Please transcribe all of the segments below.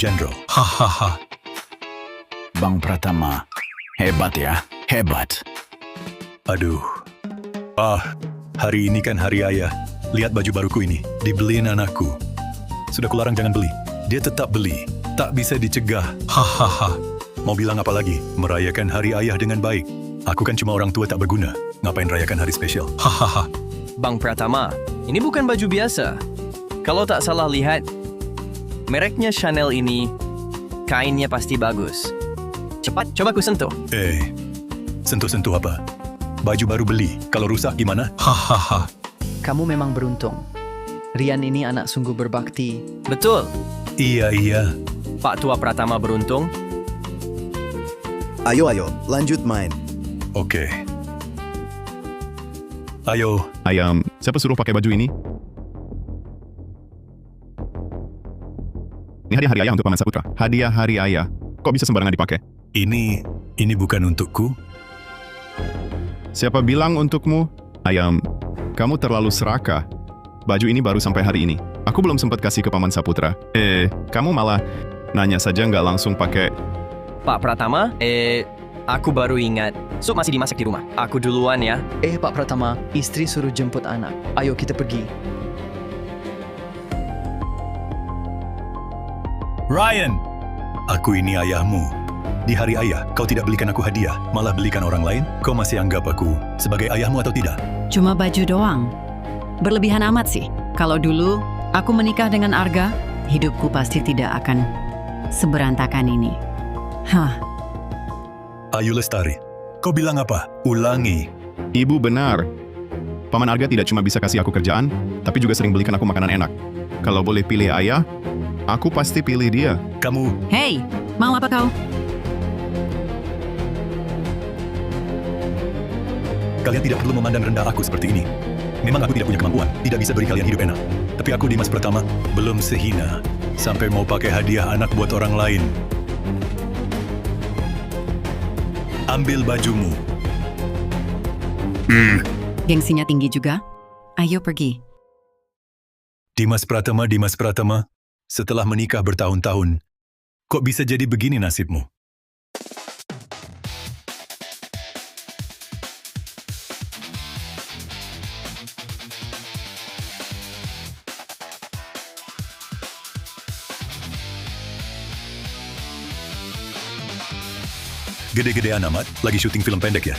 Jenderal. Hahaha. Bang Pratama, hebat ya, hebat. Aduh. Hari ini kan hari ayah. Lihat baju baruku ini, dibeliin anakku. Sudah kularang jangan beli. Dia tetap beli. Tak bisa dicegah. Hahaha. Mau bilang apa lagi? Merayakan hari ayah dengan baik. Aku kan cuma orang tua tak berguna. Ngapain rayakan hari spesial? Hahaha. Bang Pratama, ini bukan baju biasa. Kalau tak salah lihat, mereknya Chanel ini, kainnya pasti bagus. Cepat, coba ku sentuh. Sentuh-sentuh apa? Baju baru beli. Kalau rusak gimana? Hahaha. Kamu memang beruntung. Rian ini anak sungguh berbakti. Betul, Iya. Pak Tua Pratama beruntung. Ayo, lanjut main. Oke. Ayo. Ayam, siapa suruh pakai baju ini? Ini hadiah hari ayah untuk Paman Saputra. Hadiah hari ayah. Kok bisa sembarangan dipakai? Ini bukan untukku. Siapa bilang untukmu? Ayam, kamu terlalu serakah. Baju ini baru sampai hari ini. Aku belum sempat kasih ke Paman Saputra. Kamu malah nanya saja nggak langsung pakai. Pak Pratama, aku baru ingat. Sup masih dimasak di rumah. Aku duluan ya. Pak Pratama, istri suruh jemput anak. Ayo kita pergi. Ryan! Aku ini ayahmu. Di hari ayah, kau tidak belikan aku hadiah, malah belikan orang lain? Kau masih anggap aku sebagai ayahmu atau tidak? Cuma baju doang. Berlebihan amat sih. Kalau dulu aku menikah dengan Arga, hidupku pasti tidak akan seberantakan ini. Ayu Lestari, kau bilang apa? Ulangi. Ibu benar. Paman Arga tidak cuma bisa kasih aku kerjaan, tapi juga sering belikan aku makanan enak. Kalau boleh pilih ayah, aku pasti pilih dia. Kamu, Hei, mau apa kau? kalian tidak perlu memandang rendah aku seperti ini. Memang aku tidak punya kemampuan, tidak bisa beri kalian hidup enak. Tapi aku Dimas Pratama, belum sehina sampai mau pakai hadiah anak buat orang lain. Ambil bajumu. Gengsinya tinggi juga. Ayo pergi. Dimas Pratama, setelah menikah bertahun-tahun, kok bisa jadi begini nasibmu? Gede-gedean amat, lagi syuting film pendek ya?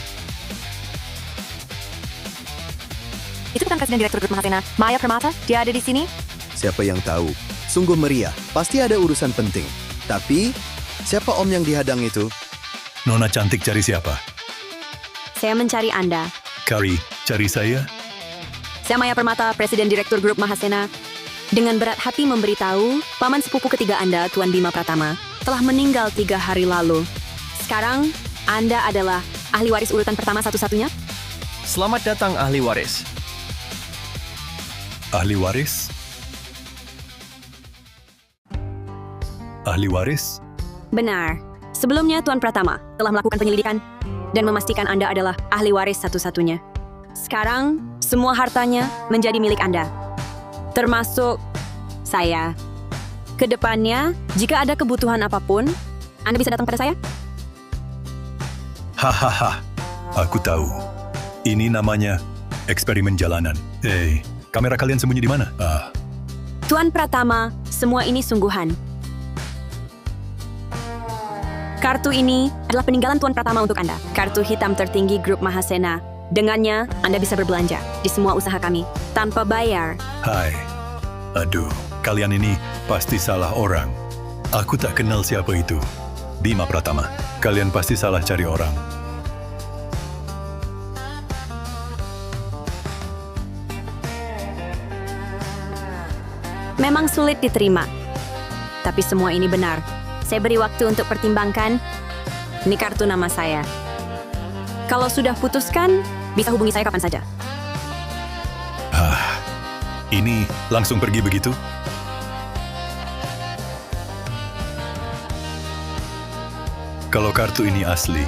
Itu bukan Presiden Direktur Grup Mahasena, Maya Permata? Dia ada di sini? Siapa yang tahu? Sungguh meriah, pasti ada urusan penting. Tapi, siapa om yang dihadang itu? Nona cantik cari siapa? Saya mencari Anda. Kari, cari saya? Saya Maya Permata, Presiden Direktur Grup Mahasena. Dengan berat hati memberitahu, paman sepupu ketiga Anda, Tuan Bima Pratama, telah meninggal 3 hari lalu. Sekarang, Anda adalah ahli waris urutan pertama satu-satunya? Selamat datang ahli waris. Ahli waris? Ahli waris? Benar. Sebelumnya Tuan Pratama telah melakukan penyelidikan dan memastikan Anda adalah ahli waris satu-satunya. Sekarang, semua hartanya menjadi milik Anda. Termasuk saya. Kedepannya, jika ada kebutuhan apapun, Anda bisa datang pada saya? Hahaha, aku tahu. Ini namanya eksperimen jalanan. Kamera kalian sembunyi di mana? Tuan Pratama, semua ini sungguhan. Kartu ini adalah peninggalan Tuan Pratama untuk Anda. Kartu hitam tertinggi Grup Mahasena. Dengannya, Anda bisa berbelanja di semua usaha kami tanpa bayar. Hai. Aduh, kalian ini pasti salah orang. Aku tak kenal siapa itu. Bima Pratama, kalian pasti salah cari orang. Memang sulit diterima. Tapi semua ini benar. Saya beri waktu untuk pertimbangkan. Ini kartu nama saya. Kalau sudah putuskan, bisa hubungi saya kapan saja. Ini langsung pergi begitu? Kalau kartu ini asli,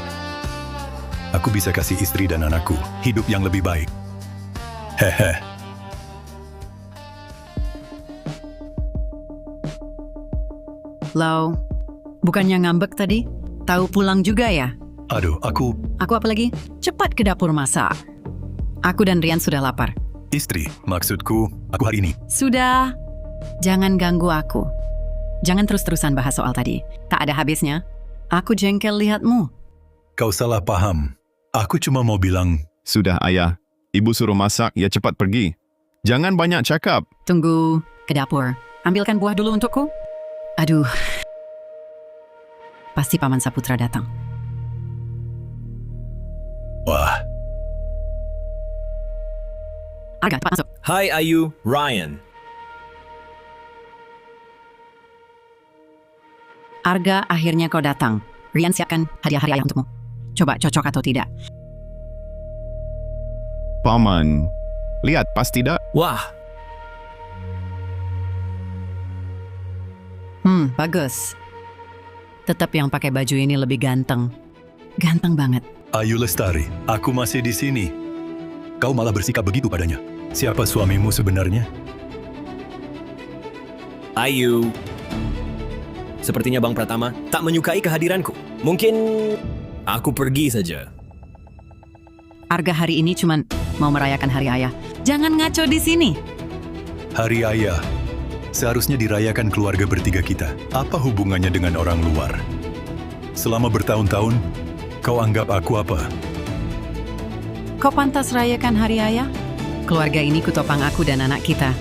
aku bisa kasih istri dan anakku hidup yang lebih baik. Hehe. Lau, bukannya ngambek tadi? Tahu pulang juga ya? Aduh, aku Aku apa lagi? Cepat ke dapur masak. Aku dan Rian sudah lapar. istri. Maksudku, aku hari ini. Sudah, jangan ganggu aku. Jangan terus-terusan bahas soal tadi. Tak ada habisnya. Aku jengkel lihatmu. Kau salah paham. Aku cuma mau bilang, Sudah, Ayah. Ibu suruh masak, ya cepat pergi. Jangan banyak cakap. Tunggu, ke dapur. Ambilkan buah dulu untukku. Aduh. Pasti Paman Saputra datang. wah, Arga, cepat masuk. Hai Ayu, Ryan. Arga, akhirnya kau datang. Rian siapkan hadiah hari ayah untukmu. Coba cocok atau tidak. Paman, lihat pas tidak? Wah, Bagus. Tetap yang pakai baju ini lebih ganteng. Ganteng banget. Ayu Lestari, aku masih di sini. Kau malah bersikap begitu padanya. Siapa suamimu sebenarnya? Ayu. Sepertinya Bang Pratama tak menyukai kehadiranku. Mungkin aku pergi saja. Arga hari ini cuman mau merayakan hari ayah. Jangan ngaco di sini. Hari Ayah. Seharusnya dirayakan keluarga bertiga kita. Apa hubungannya dengan orang luar? Selama bertahun-tahun, kau anggap aku apa? Kau pantas rayakan hari ayah? Keluarga ini kutopang aku dan anak kita.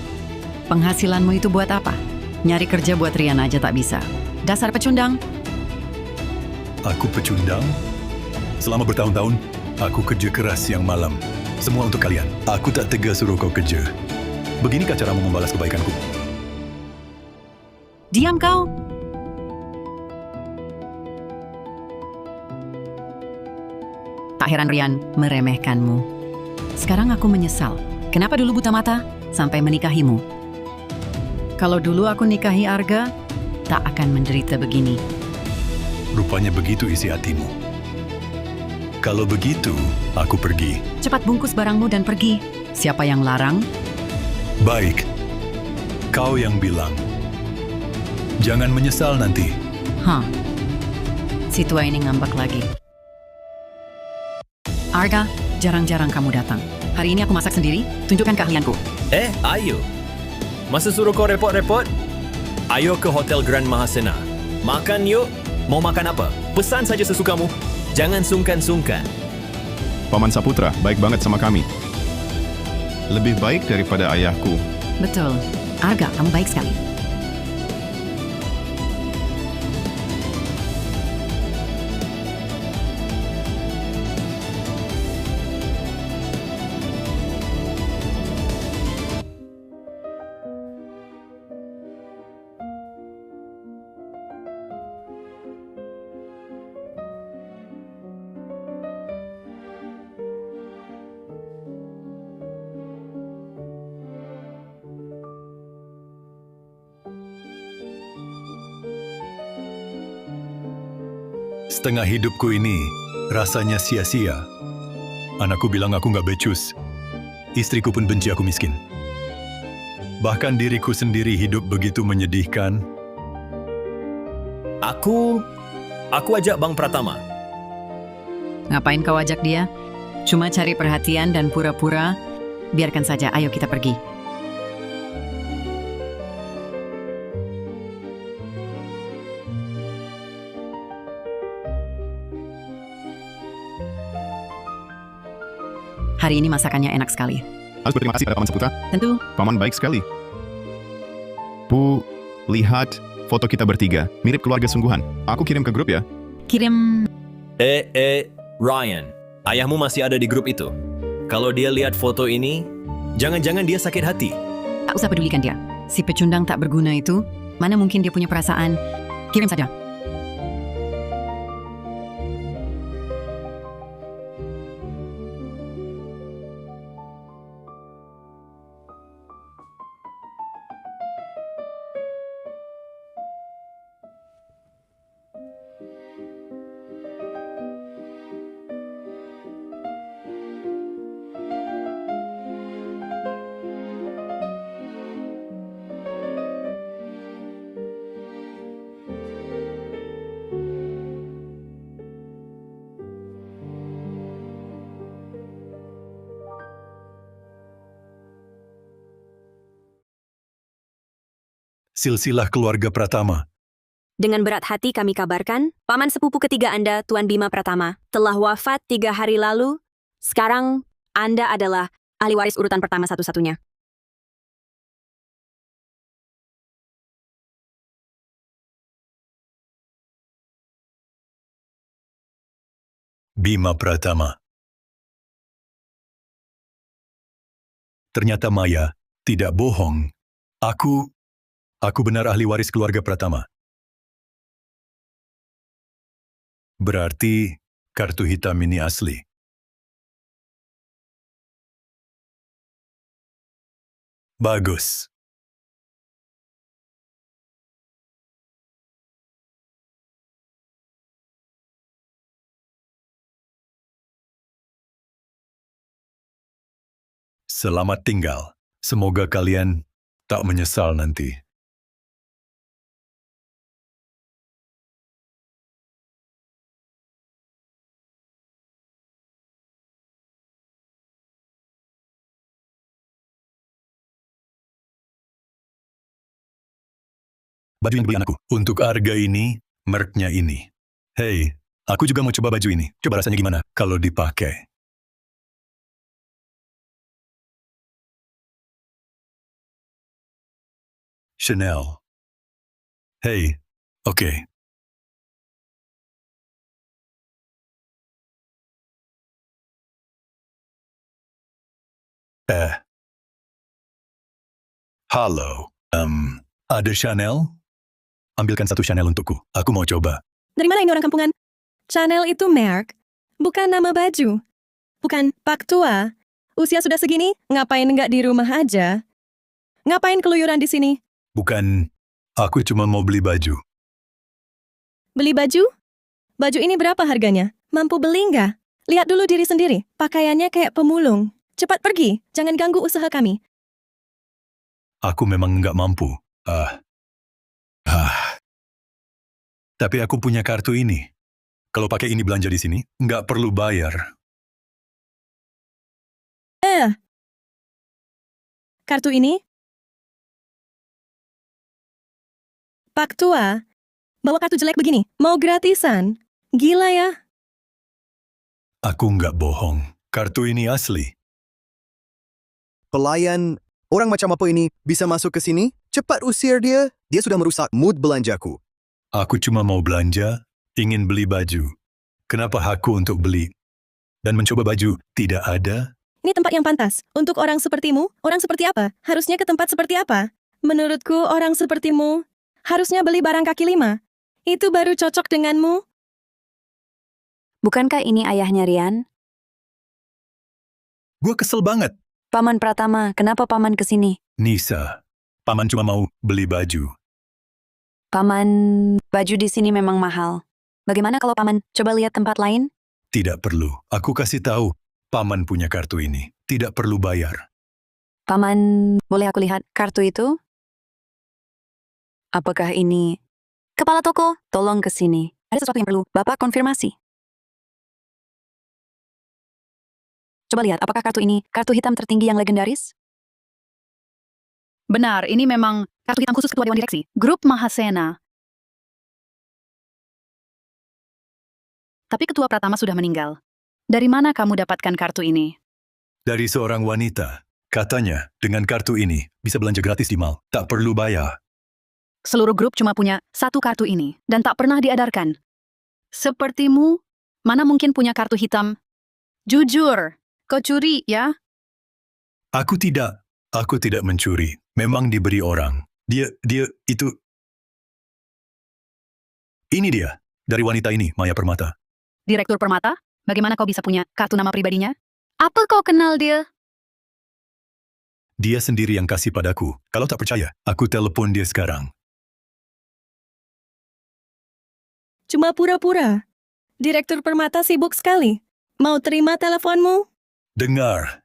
Penghasilanmu itu buat apa? Nyari kerja buat Rian aja tak bisa. Dasar pecundang. Aku pecundang? Selama bertahun-tahun, aku kerja keras siang malam. Semua untuk kalian. Aku tak tega suruh kau kerja. Beginikah caramu membalas kebaikanku? Diam kau. Tak heran Rian meremehkanmu. Sekarang aku menyesal. Kenapa dulu buta mata sampai menikahimu? Kalau dulu aku nikahi Arga, tak akan menderita begini. Rupanya begitu isi hatimu. Kalau begitu, aku pergi. Cepat bungkus barangmu dan pergi. Siapa yang larang? Baik. Kau yang bilang. Jangan menyesal nanti. Si tua ini ngambek lagi. Arga, jarang-jarang kamu datang. Hari ini aku masak sendiri, tunjukkan keahlianku. Ayu. Masa suruh kau repot-repot? Ayo ke Hotel Grand Mahasena. Makan yuk. Mau makan apa? Pesan saja sesukamu. Jangan sungkan-sungkan. Paman Saputra baik banget sama kami. Lebih baik daripada ayahku. Betul. Arga, kamu baik sekali. Setengah hidupku ini rasanya sia-sia. Anakku bilang aku nggak becus. Istriku pun benci aku miskin. Bahkan diriku sendiri hidup begitu menyedihkan. Aku ajak Bang Pratama. Ngapain kau ajak dia? Cuma cari perhatian dan pura-pura? Biarkan saja, ayo kita pergi. Hari ini masakannya enak sekali. Harus berterima kasih pada Paman Saputra. Tentu. Paman baik sekali. Bu, lihat foto kita bertiga. Mirip keluarga sungguhan. Aku kirim ke grup ya. Kirim. Ryan. Ayahmu masih ada di grup itu. Kalau dia lihat foto ini, jangan-jangan dia sakit hati. Tak usah pedulikan dia. Si pecundang tak berguna itu, mana mungkin dia punya perasaan. Kirim saja. silsilah keluarga Pratama. Dengan berat hati kami kabarkan, paman sepupu ketiga Anda, Tuan Bima Pratama, telah wafat 3 hari lalu. Sekarang, Anda adalah ahli waris urutan pertama satu-satunya. Bima Pratama. Ternyata Maya tidak bohong. Aku benar ahli waris keluarga Pratama. Berarti kartu hitam ini asli. Bagus. Selamat tinggal. Semoga kalian tak menyesal nanti. Baju yang dibeli anakku. Untuk harga ini, mereknya ini. Hei, aku juga mau coba baju ini. Coba rasanya gimana kalau dipakai. Chanel. Hei, oke. Halo. Ada Chanel? Ambilkan satu Chanel untukku. Aku mau coba. Dari mana ini orang kampungan? Chanel itu merek, bukan nama baju. Bukan, Pak Tua. Usia sudah segini, ngapain nggak di rumah aja? Ngapain keluyuran di sini? Bukan, aku cuma mau beli baju. Beli baju? Baju ini berapa harganya? Mampu beli nggak? Lihat dulu diri sendiri, pakaiannya kayak pemulung. Cepat pergi, jangan ganggu usaha kami. Aku memang nggak mampu. Tapi aku punya kartu ini. Kalau pakai ini belanja di sini, nggak perlu bayar. Kartu ini? Pak Tua, bawa kartu jelek begini, mau gratisan? Gila ya? Aku nggak bohong. Kartu ini asli. Pelayan, orang macam apa ini bisa masuk ke sini? Cepat usir dia. Dia sudah merusak mood belanjaku. Aku cuma mau belanja, ingin beli baju. Kenapa hakku untuk beli? Dan mencoba baju tidak ada? Ini tempat yang pantas. Untuk orang sepertimu, orang seperti apa? Harusnya ke tempat seperti apa? Menurutku, orang sepertimu harusnya beli barang kaki 5. Itu baru cocok denganmu. Bukankah ini ayahnya Rian? Gue kesel banget. Paman Pratama, kenapa Paman kesini? Nisa, Paman cuma mau beli baju. Paman, baju di sini memang mahal. Bagaimana kalau Paman coba lihat tempat lain? Tidak perlu. Aku kasih tahu, Paman punya kartu ini. Tidak perlu bayar. Paman, boleh aku lihat kartu itu? Apakah ini? Kepala toko, tolong ke sini. Ada sesuatu yang perlu Bapak konfirmasi. Coba lihat, apakah kartu ini kartu hitam tertinggi yang legendaris? Benar, ini memang kartu hitam khusus ketua Dewan Direksi, Grup Mahasena. Tapi Ketua Pratama sudah meninggal. Dari mana kamu dapatkan kartu ini? Dari seorang wanita. Katanya, dengan kartu ini, bisa belanja gratis di mall. Tak perlu bayar. Seluruh grup cuma punya satu kartu ini, dan tak pernah diedarkan. Sepertimu, mana mungkin punya kartu hitam? Jujur, kau curi, ya? Aku tidak mencuri. Memang diberi orang. Dia, itu... Ini dia, dari wanita ini, Maya Permata. Direktur Permata? Bagaimana kau bisa punya kartu nama pribadinya? Apa kau kenal dia? Dia sendiri yang kasih padaku. Kalau tak percaya, aku telepon dia sekarang. Cuma pura-pura. Direktur Permata sibuk sekali. Mau terima teleponmu? Dengar.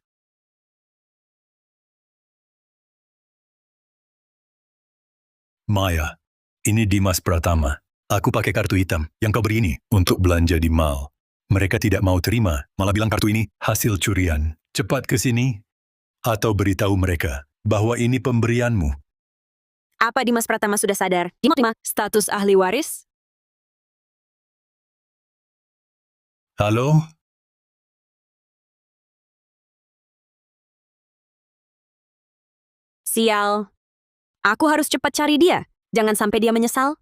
Maya, ini Dimas Pratama. Aku pakai kartu hitam yang kau beri ini untuk belanja di mall. Mereka tidak mau terima, malah bilang kartu ini hasil curian. Cepat ke sini, atau beritahu mereka bahwa ini pemberianmu. Apa Dimas Pratama sudah sadar? Dimas, status ahli waris? Halo? Sial. Aku harus cepat cari dia. Jangan sampai dia menyesal.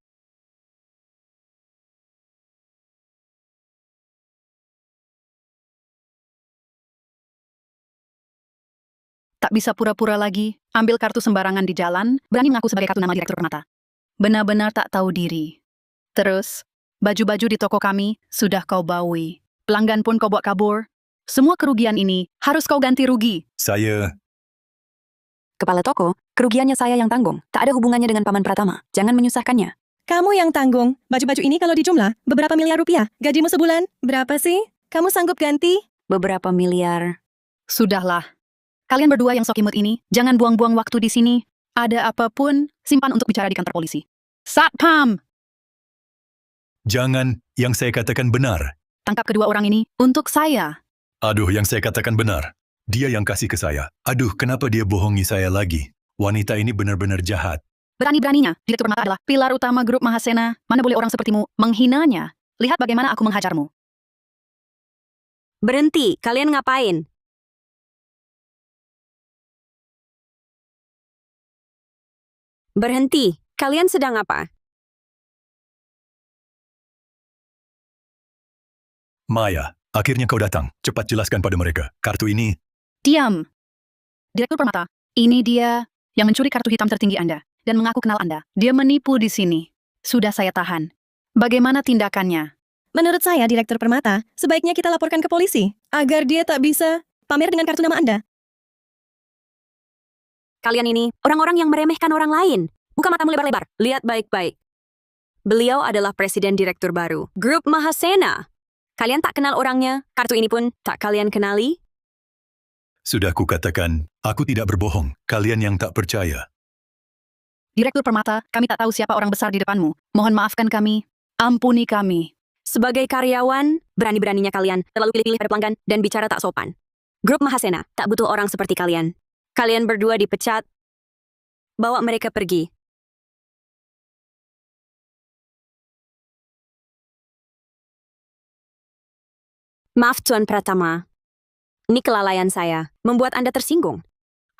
Tak bisa pura-pura lagi, ambil kartu sembarangan di jalan, berani mengaku sebagai kartu nama Direktur Permata. Benar-benar tak tahu diri. Terus, baju-baju di toko kami sudah kau baui. Pelanggan pun kau bawa kabur. Semua kerugian ini harus kau ganti rugi. Saya... Kepala toko, kerugiannya saya yang tanggung. Tak ada hubungannya dengan Paman Pratama. Jangan menyusahkannya. Kamu yang tanggung. Baju-baju ini kalau dijumlah, beberapa miliar rupiah. Gajimu sebulan, berapa sih? Kamu sanggup ganti? Beberapa miliar. Sudahlah. Kalian berdua yang sok imut ini, jangan buang-buang waktu di sini. Ada apapun, simpan untuk bicara di kantor polisi. Satpam! Jangan, yang saya katakan benar. Tangkap kedua orang ini untuk saya. Aduh, yang saya katakan benar. Dia yang kasih ke saya. Aduh, kenapa dia bohongi saya lagi? Wanita ini benar-benar jahat. Berani-beraninya, Direktur Permata adalah pilar utama grup Mahasena. Mana boleh orang sepertimu menghinanya. Lihat bagaimana aku menghajarmu. Berhenti, kalian ngapain? Berhenti, kalian sedang apa? Maya, akhirnya kau datang. Cepat jelaskan pada mereka. Kartu ini... Diam. Direktur Permata, ini dia yang mencuri kartu hitam tertinggi Anda dan mengaku kenal Anda. Dia menipu di sini. Sudah saya tahan. Bagaimana tindakannya? Menurut saya, Direktur Permata, sebaiknya kita laporkan ke polisi agar dia tak bisa pamer dengan kartu nama Anda. Kalian ini, orang-orang yang meremehkan orang lain. Buka matamu lebar-lebar, lihat baik-baik. Beliau adalah presiden direktur baru, Grup Mahasena. Kalian tak kenal orangnya, kartu ini pun tak kalian kenali? Sudah kukatakan, aku tidak berbohong. Kalian yang tak percaya. Direktur Permata, kami tak tahu siapa orang besar di depanmu. Mohon maafkan kami. Ampuni kami. Sebagai karyawan, berani-beraninya kalian terlalu pilih-pilih pada pelanggan dan bicara tak sopan. Grup Mahasena tak butuh orang seperti kalian. Kalian berdua dipecat. Bawa mereka pergi. Maaf Tuan Pratama. Ini kelalaian saya, membuat Anda tersinggung.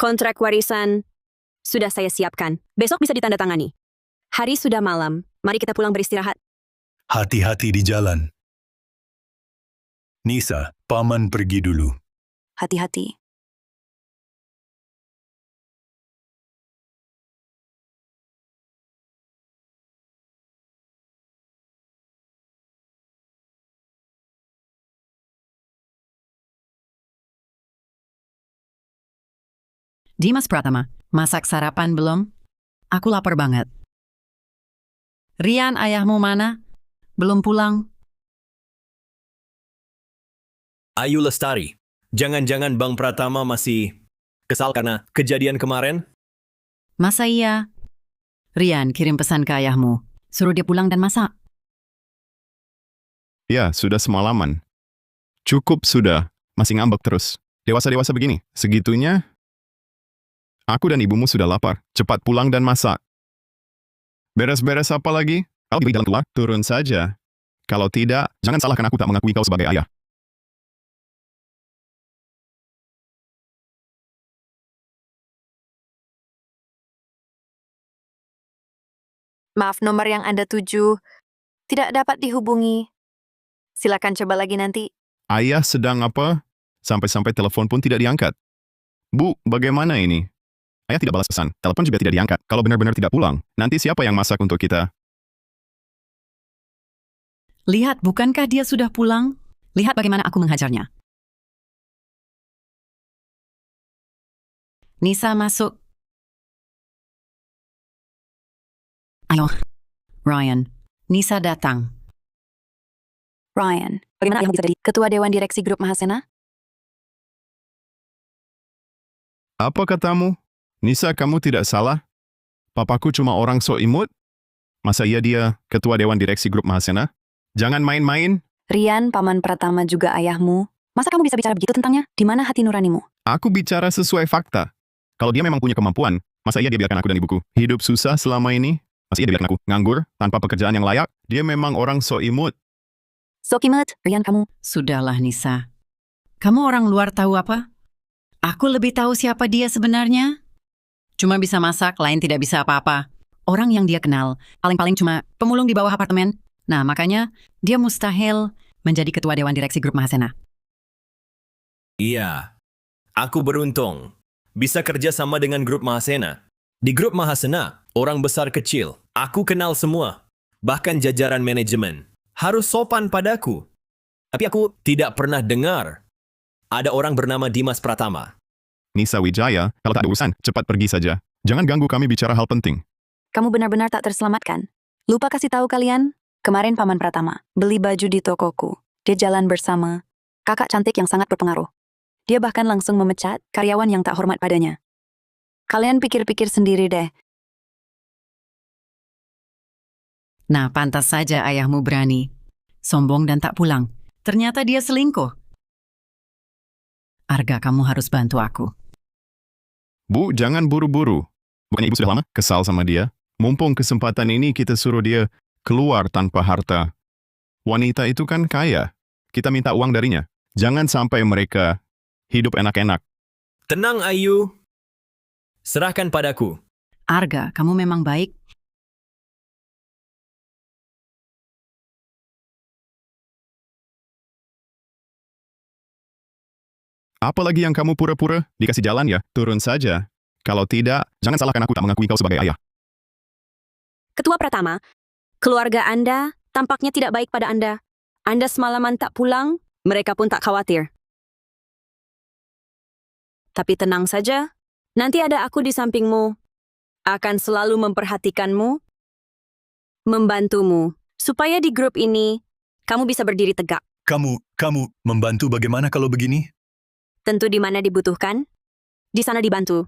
Kontrak warisan sudah saya siapkan. Besok bisa ditandatangani. Hari sudah malam, mari kita pulang beristirahat. Hati-hati di jalan. Nisa, Paman pergi dulu. Hati-hati. Dimas Pratama, masak sarapan belum? Aku lapar banget. Rian, ayahmu mana? Belum pulang? Ayu Lestari, jangan-jangan Bang Pratama masih kesal karena kejadian kemarin? Masa iya? Rian, kirim pesan ke ayahmu. Suruh dia pulang dan masak. Ya, sudah semalaman. Cukup sudah. Masih ngambek terus. Dewasa-dewasa begini. Segitunya, aku dan ibumu sudah lapar. Cepat pulang dan masak. Beres-beres apa lagi? Kalau di jalan keluar, turun saja. Kalau tidak, jangan salahkan aku tak mengakui kau sebagai ayah. Maaf, nomor yang Anda tuju tidak dapat dihubungi. Silakan coba lagi nanti. Ayah sedang apa? Sampai-sampai telepon pun tidak diangkat. Bu, bagaimana ini? Ayah tidak balas pesan, telepon juga tidak diangkat. Kalau benar-benar tidak pulang, nanti siapa yang masak untuk kita? Lihat, bukankah dia sudah pulang? Lihat bagaimana aku menghajarnya. Nisa masuk. Ayo, Ryan. Nisa datang. Ryan, bagaimana ayahmu bisa jadi ketua Dewan Direksi Grup Mahasena? Apa katamu? Nisa, kamu tidak salah. Papaku cuma orang sok imut. Masa iya dia ketua Dewan Direksi Grup Mahasena? Jangan main-main. Rian, Paman Pratama juga ayahmu. Masa kamu bisa bicara begitu tentangnya? Di mana hati nuranimu? Aku bicara sesuai fakta. Kalau dia memang punya kemampuan, Masa iya dia biarkan aku dan ibuku hidup susah selama ini? Masa iya dia biarkan aku nganggur tanpa pekerjaan yang layak? Dia memang orang so imut. Sokimet, Rian kamu. Sudahlah, Nisa. Kamu orang luar tahu apa? Aku lebih tahu siapa dia sebenarnya. Cuma bisa masak, lain tidak bisa apa-apa. Orang yang dia kenal, paling-paling cuma pemulung di bawah apartemen. Nah, makanya dia mustahil menjadi ketua Dewan Direksi Grup Mahasena. Iya, aku beruntung bisa kerja sama dengan Grup Mahasena. Di Grup Mahasena, orang besar kecil, aku kenal semua. Bahkan jajaran manajemen harus sopan padaku. Tapi aku tidak pernah dengar ada orang bernama Dimas Pratama. Nisa Wijaya, kalau tak ada urusan, cepat pergi saja. Jangan ganggu kami bicara hal penting. Kamu benar-benar tak terselamatkan. Lupa kasih tahu kalian, kemarin Paman Pratama beli baju di tokoku. Dia jalan bersama kakak cantik yang sangat berpengaruh. Dia bahkan langsung memecat karyawan yang tak hormat padanya. Kalian pikir-pikir sendiri deh. Nah, pantas saja ayahmu berani. Sombong dan tak pulang. Ternyata dia selingkuh. Arga, kamu harus bantu aku. Bu, jangan buru-buru. Bukannya ibu sudah lama kesal sama dia? Mumpung kesempatan ini kita suruh dia keluar tanpa harta. Wanita itu kan kaya. Kita minta uang darinya. Jangan sampai mereka hidup enak-enak. Tenang, Ayu. Serahkan padaku. Arga, kamu memang baik. Apalagi yang kamu pura-pura? Dikasih jalan ya, turun saja. Kalau tidak, jangan salahkan aku tak mengakui kau sebagai ayah. Ketua Pratama, keluarga Anda tampaknya tidak baik pada Anda. Anda semalaman tak pulang, mereka pun tak khawatir. Tapi tenang saja, nanti ada aku di sampingmu. Akan selalu memperhatikanmu, membantumu, supaya di grup ini, kamu bisa berdiri tegak. Kamu membantu bagaimana kalau begini? Tentu di mana dibutuhkan, di sana dibantu.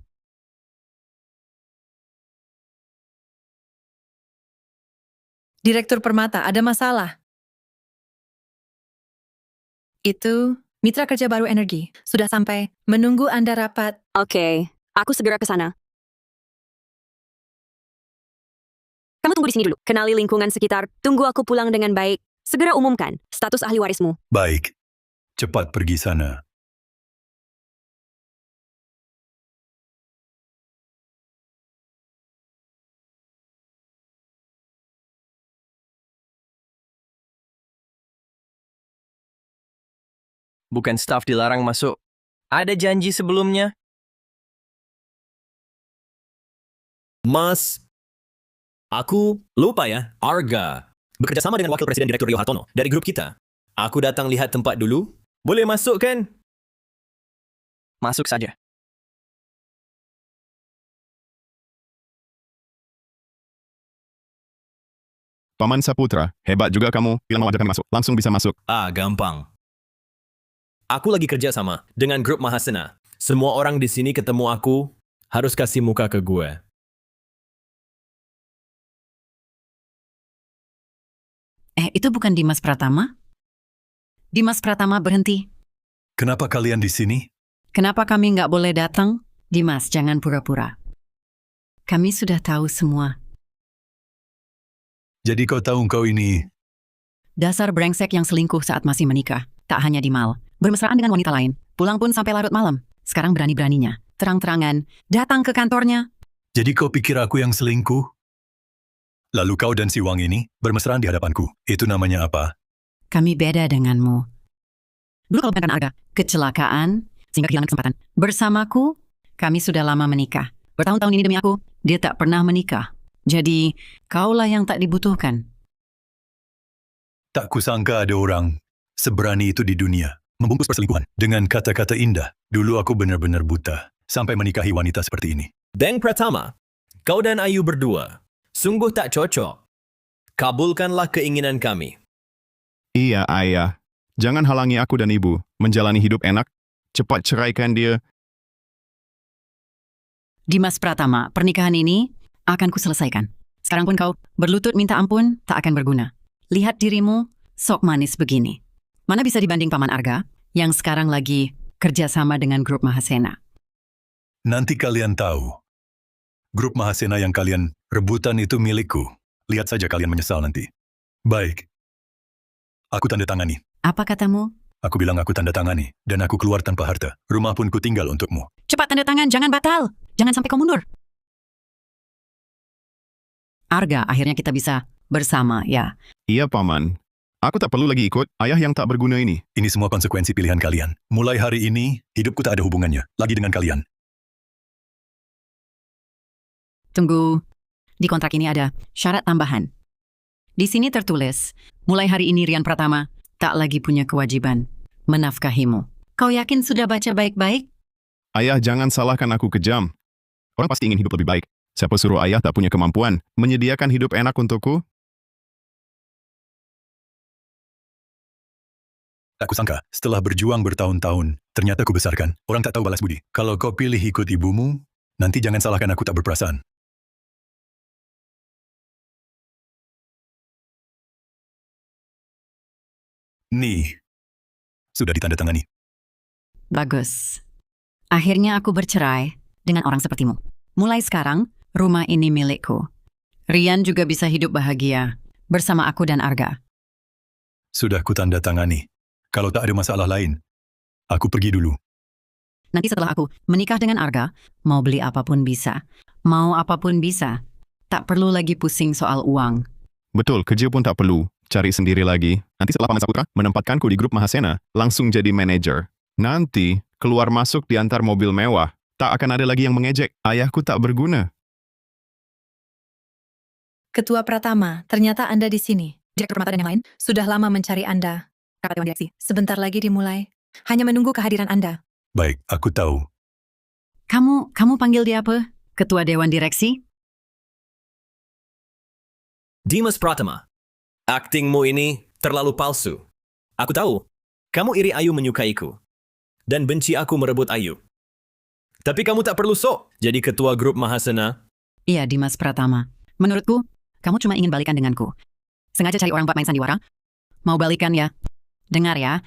Direktur Permata, ada masalah. Itu mitra kerja baru energi. Sudah sampai. Menunggu Anda rapat. Oke, aku segera ke sana. Kamu tunggu di sini dulu. Kenali lingkungan sekitar. Tunggu aku pulang dengan baik. Segera umumkan status ahli warismu. Baik, cepat pergi sana. Bukan staf dilarang masuk. Ada janji sebelumnya. Mas, aku lupa ya, Arga. Bekerja sama dengan Wakil Presiden Direktur Rio Hartono dari grup kita. Aku datang lihat tempat dulu. Boleh masuk kan? Masuk saja. Paman Saputra, hebat juga kamu. Bilang mau ajak kami masuk, langsung bisa masuk. Gampang. Aku lagi kerja sama dengan grup Mahasena. Semua orang di sini ketemu aku, harus kasih muka ke gue. Itu bukan Dimas Pratama? Dimas Pratama, berhenti. Kenapa kalian di sini? Kenapa kami nggak boleh datang? Dimas, jangan pura-pura. Kami sudah tahu semua. Jadi kau tahu kau ini... Dasar brengsek yang selingkuh saat masih menikah. Tak hanya di mal, bermesraan dengan wanita lain. Pulang pun sampai larut malam. Sekarang berani-beraninya, terang-terangan, datang ke kantornya. Jadi kau pikir aku yang selingkuh? Lalu kau dan si Wang ini bermesraan di hadapanku. Itu namanya apa? Kami beda denganmu. Dulu kalau bukan Arga, kecelakaan, sehingga kehilangan kesempatan. Bersamaku, kami sudah lama menikah. Bertahun-tahun ini demi aku, dia tak pernah menikah. Jadi, kaulah yang tak dibutuhkan. Tak kusangka ada orang seberani itu di dunia. Membungkus perselingkuhan dengan kata-kata indah. Dulu aku benar-benar buta sampai menikahi wanita seperti ini. Bang Pratama, kau dan Ayu berdua sungguh tak cocok. Kabulkanlah keinginan kami. Iya, ayah. Jangan halangi aku dan ibu menjalani hidup enak. Cepat ceraikan dia. Dimas Pratama, pernikahan ini akan kuselesaikan. Sekarang pun kau berlutut minta ampun, tak akan berguna. Lihat dirimu, sok manis begini. Mana bisa dibanding Paman Arga, yang sekarang lagi kerjasama dengan grup Mahasena. Nanti kalian tahu. Grup Mahasena yang kalian rebutan itu milikku. Lihat saja kalian menyesal nanti. Baik. Aku tanda tangani. Apa katamu? Aku bilang aku tanda tangani, dan aku keluar tanpa harta. Rumah pun ku tinggal untukmu. Cepat tanda tangan, jangan batal. Jangan sampai kau mundur. Arga, akhirnya kita bisa bersama, ya. Iya, Paman. Aku tak perlu lagi ikut ayah yang tak berguna ini. Ini semua konsekuensi pilihan kalian. Mulai hari ini, hidupku tak ada hubungannya lagi dengan kalian. Tunggu. Di kontrak ini ada syarat tambahan. Di sini tertulis, mulai hari ini Rian Pratama tak lagi punya kewajiban menafkahimu. Kau yakin sudah baca baik-baik? Ayah, jangan salahkan aku kejam. Orang pasti ingin hidup lebih baik. Siapa suruh ayah tak punya kemampuan menyediakan hidup enak untukku? Aku sangka, setelah berjuang bertahun-tahun, ternyata ku besarkan. Orang tak tahu balas budi. Kalau kau pilih ikut ibumu, nanti jangan salahkan aku tak berperasaan. Nih, sudah ditandatangani. Bagus. Akhirnya aku bercerai dengan orang sepertimu. Mulai sekarang, rumah ini milikku. Rian juga bisa hidup bahagia bersama aku dan Arga. Sudah ku tanda tangani. Kalau tak ada masalah lain, aku pergi dulu. Nanti setelah aku menikah dengan Arga, mau beli apapun bisa. Mau apapun bisa. Tak perlu lagi pusing soal uang. Betul, kerja pun tak perlu. Cari sendiri lagi. Nanti setelah Paman Saputra menempatkanku di grup Mahasena, langsung jadi manajer. Nanti, keluar masuk di antar mobil mewah. Tak akan ada lagi yang mengejek. Ayahku tak berguna. Ketua Pratama, ternyata Anda di sini. Direktur Permata dan yang lain sudah lama mencari Anda. Rapat Dewan Direksi, sebentar lagi dimulai. Hanya menunggu kehadiran Anda. Baik, aku tahu. Kamu panggil dia apa? Ketua Dewan Direksi? Dimas Pratama, aktingmu ini terlalu palsu. Aku tahu, kamu iri Ayu menyukaiku. Dan benci aku merebut Ayu. Tapi kamu tak perlu sok jadi ketua grup Mahasena. Iya, Dimas Pratama. Menurutku, kamu cuma ingin balikan denganku. Sengaja cari orang buat main sandiwara? Mau balikan ya? Dengar ya,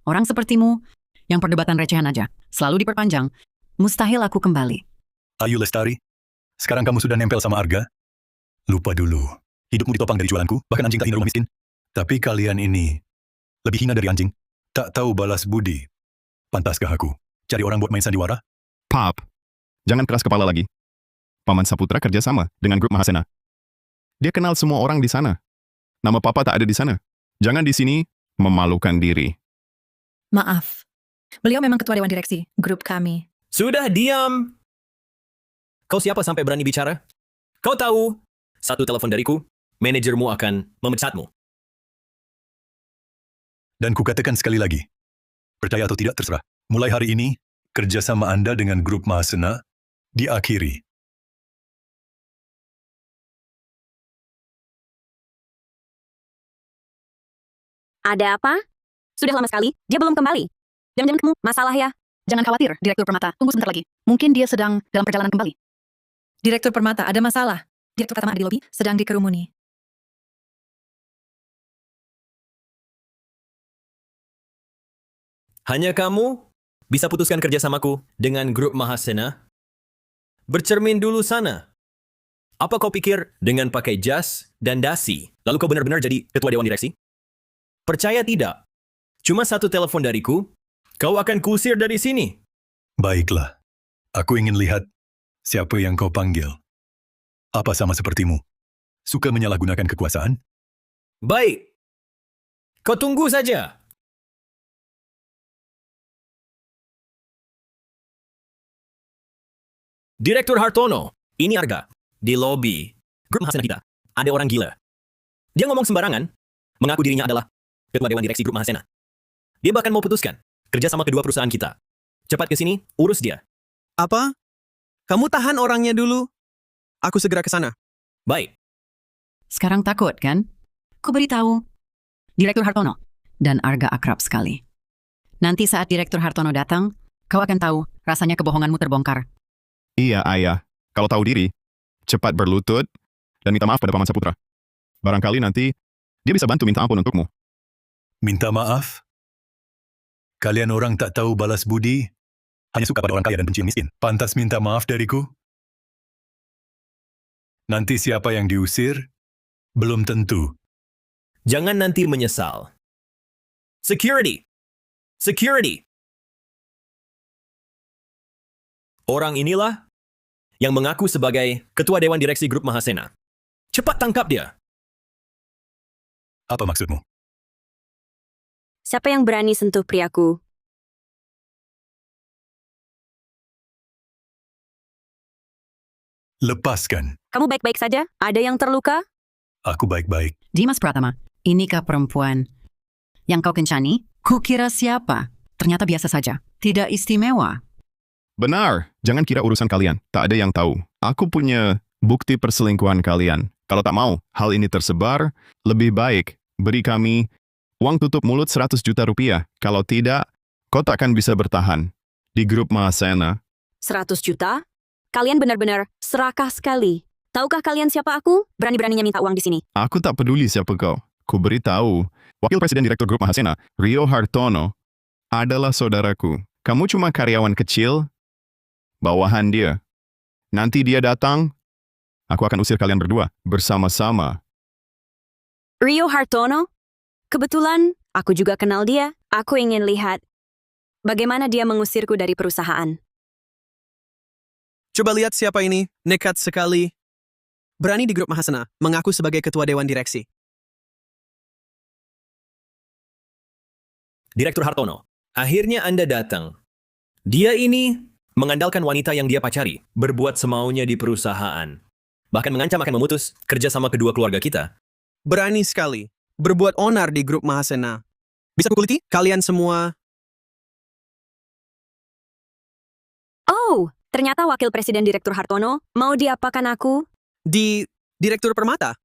orang sepertimu yang perdebatan recehan aja, selalu diperpanjang, mustahil aku kembali. Ayu Lestari, sekarang kamu sudah nempel sama Arga? Lupa dulu, hidupmu ditopang dari jualanku, bahkan anjing tak hina rumah miskin. Tapi kalian ini lebih hina dari anjing. Tak tahu balas budi. Pantaskah aku cari orang buat main sandiwara? Pap, jangan keras kepala lagi. Paman Saputra kerja sama dengan grup Mahasena. Dia kenal semua orang di sana. Nama Papa tak ada di sana. Jangan di sini memalukan diri. Maaf. Beliau memang ketua Dewan Direksi, grup kami. Sudah diam! Kau siapa sampai berani bicara? Kau tahu, satu telepon dariku, manajermu akan memecatmu. Dan kukatakan sekali lagi, percaya atau tidak terserah. Mulai hari ini, kerjasama Anda dengan grup Mahasena diakhiri. Ada apa? Sudah lama sekali, dia belum kembali. Jangan-jangan kamu masalah ya? Jangan khawatir, Direktur Permata. Tunggu sebentar lagi. Mungkin dia sedang dalam perjalanan kembali. Direktur Permata, ada masalah. Direktur Pratama ada di lobi, sedang dikerumuni. Hanya kamu bisa putuskan kerjasamaku dengan grup Mahasena? Bercermin dulu sana. Apa kau pikir dengan pakai jas dan dasi, lalu kau benar-benar jadi ketua Dewan Direksi? Percaya tidak? Cuma satu telepon dariku, kau akan kusir dari sini. Baiklah, aku ingin lihat siapa yang kau panggil. Apa sama sepertimu? Suka menyalahgunakan kekuasaan? Baik. Kau tunggu saja. Direktur Hartono, ini Arga. Di lobi grup Mahasena kita, ada orang gila. Dia ngomong sembarangan, mengaku dirinya adalah ketua Dewan Direksi grup Mahasena. Dia bahkan mau putuskan kerja sama kedua perusahaan kita. Cepat ke sini, urus dia. Apa? Kamu tahan orangnya dulu. Aku segera ke sana. Baik. Sekarang takut, kan? Ku beritahu. Direktur Hartono dan Arga akrab sekali. Nanti saat Direktur Hartono datang, kau akan tahu rasanya kebohonganmu terbongkar. Iya, ayah. Kalau tahu diri, cepat berlutut dan minta maaf pada Paman Saputra. Barangkali nanti dia bisa bantu minta ampun untukmu. Minta maaf? Kalian orang tak tahu balas budi, hanya suka pada orang kaya dan benci yang miskin. Pantas minta maaf dariku? Nanti siapa yang diusir? Belum tentu. Jangan nanti menyesal. Security! Security! Orang inilah yang mengaku sebagai Ketua Dewan Direksi Grup Mahasena. Cepat tangkap dia. Apa maksudmu? Siapa yang berani sentuh priaku? Lepaskan. Kamu baik-baik saja? Ada yang terluka? Aku baik-baik. Dimas Pratama, inikah perempuan yang kau kencani? Kukira siapa? Ternyata biasa saja. Tidak istimewa. Benar, jangan kira urusan kalian. Tak ada yang tahu. Aku punya bukti perselingkuhan kalian. Kalau tak mau hal ini tersebar, lebih baik beri kami uang tutup mulut 100 juta rupiah. Kalau tidak, kau tak akan bisa bertahan di grup Mahasena. 100 juta? Kalian benar-benar serakah sekali. Tahukah kalian siapa aku? Berani-beraninya minta uang di sini. Aku tak peduli siapa kau. Ku beritahu, Wakil Presiden Direktur Grup Mahasena, Rio Hartono, adalah saudaraku. Kamu cuma karyawan kecil, bawahan dia. Nanti dia datang, aku akan usir kalian berdua bersama-sama. Rio Hartono? Kebetulan, aku juga kenal dia. Aku ingin lihat bagaimana dia mengusirku dari perusahaan. Coba lihat siapa ini, nekat sekali. Berani di grup Mahasena, mengaku sebagai ketua dewan direksi. Direktur Hartono, akhirnya Anda datang. Dia ini mengandalkan wanita yang dia pacari, berbuat semaunya di perusahaan. Bahkan mengancam akan memutus kerjasama kedua keluarga kita. Berani sekali, berbuat onar di grup Mahasena. Bisa kukuliti? Kalian semua. Oh, ternyata Wakil Presiden Direktur Hartono mau diapakan aku? Di Direktur Permata.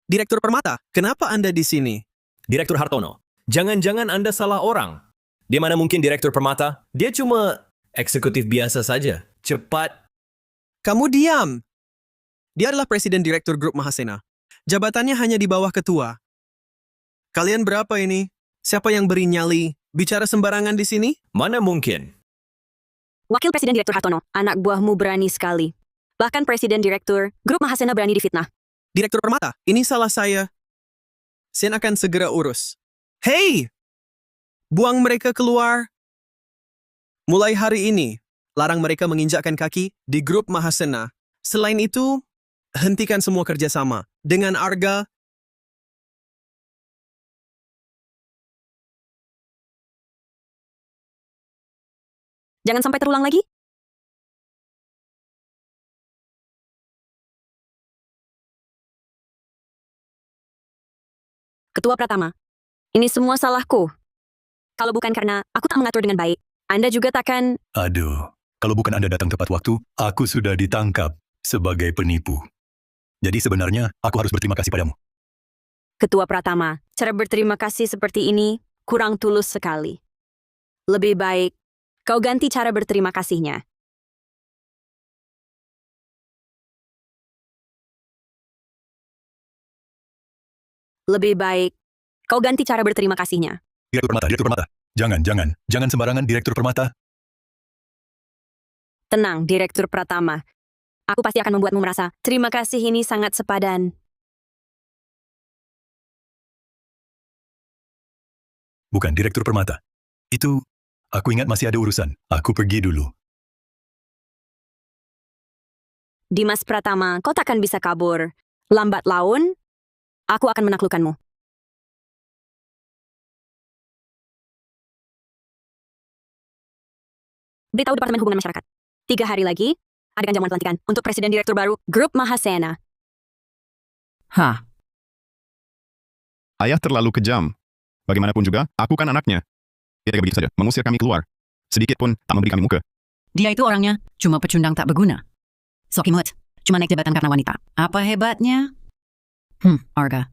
Direktur Permata, kenapa Anda di sini? Direktur Hartono, jangan-jangan Anda salah orang. Dia mana mungkin Direktur Permata? Dia cuma eksekutif biasa saja. Cepat. Kamu diam. Dia adalah Presiden Direktur Grup Mahasena. Jabatannya hanya di bawah ketua. Kalian berapa ini? Siapa yang beri nyali? Bicara sembarangan di sini? Mana mungkin? Wakil Presiden Direktur Hartono, anak buahmu berani sekali. Bahkan Presiden Direktur Grup Mahasena berani difitnah. Direktur Permata, ini salah saya. Sen akan segera urus. Hei! Buang mereka keluar. Mulai hari ini, larang mereka menginjakkan kaki di Grup Mahasena. Selain itu, hentikan semua kerjasama dengan Arga. Jangan sampai terulang lagi. Ketua Pratama, ini semua salahku. Kalau bukan karena aku tak mengatur dengan baik, Anda juga takkan... Aduh, kalau bukan Anda datang tepat waktu, aku sudah ditangkap sebagai penipu. Jadi sebenarnya, aku harus berterima kasih padamu. Ketua Pratama, cara berterima kasih seperti ini kurang tulus sekali. Lebih baik, kau ganti cara berterima kasihnya. Lebih baik, kau ganti cara berterima kasihnya. Direktur Permata. Jangan sembarangan Direktur Permata. Tenang, Direktur Pratama. Aku pasti akan membuatmu merasa, terima kasih ini sangat sepadan. Bukan Direktur Permata. Itu, aku ingat masih ada urusan. Aku pergi dulu. Dimas Pratama, kau takkan bisa kabur. Lambat laun, aku akan menaklukkanmu. Beritahu Departemen Hubungan Masyarakat. 3 hari lagi, adakan jamuan pelantikan untuk Presiden Direktur baru Grup Mahasena. Hah, Ayah terlalu kejam. Bagaimanapun juga, aku kan anaknya. Dia tega begitu saja, mengusir kami keluar. Sedikit pun tak memberi kami muka. dia itu orangnya cuma pecundang tak berguna. Sokimut, cuma naik jabatan karena wanita. Apa hebatnya? Arga.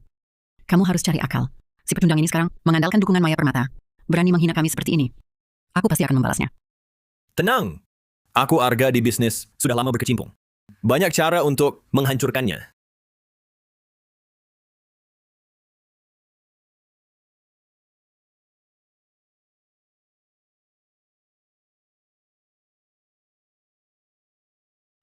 Kamu harus cari akal. Si pecundang ini sekarang mengandalkan dukungan Maya Permata. Berani menghina kami seperti ini. Aku pasti akan membalasnya. Tenang. Aku Arga di bisnis sudah lama berkecimpung. Banyak cara untuk menghancurkannya.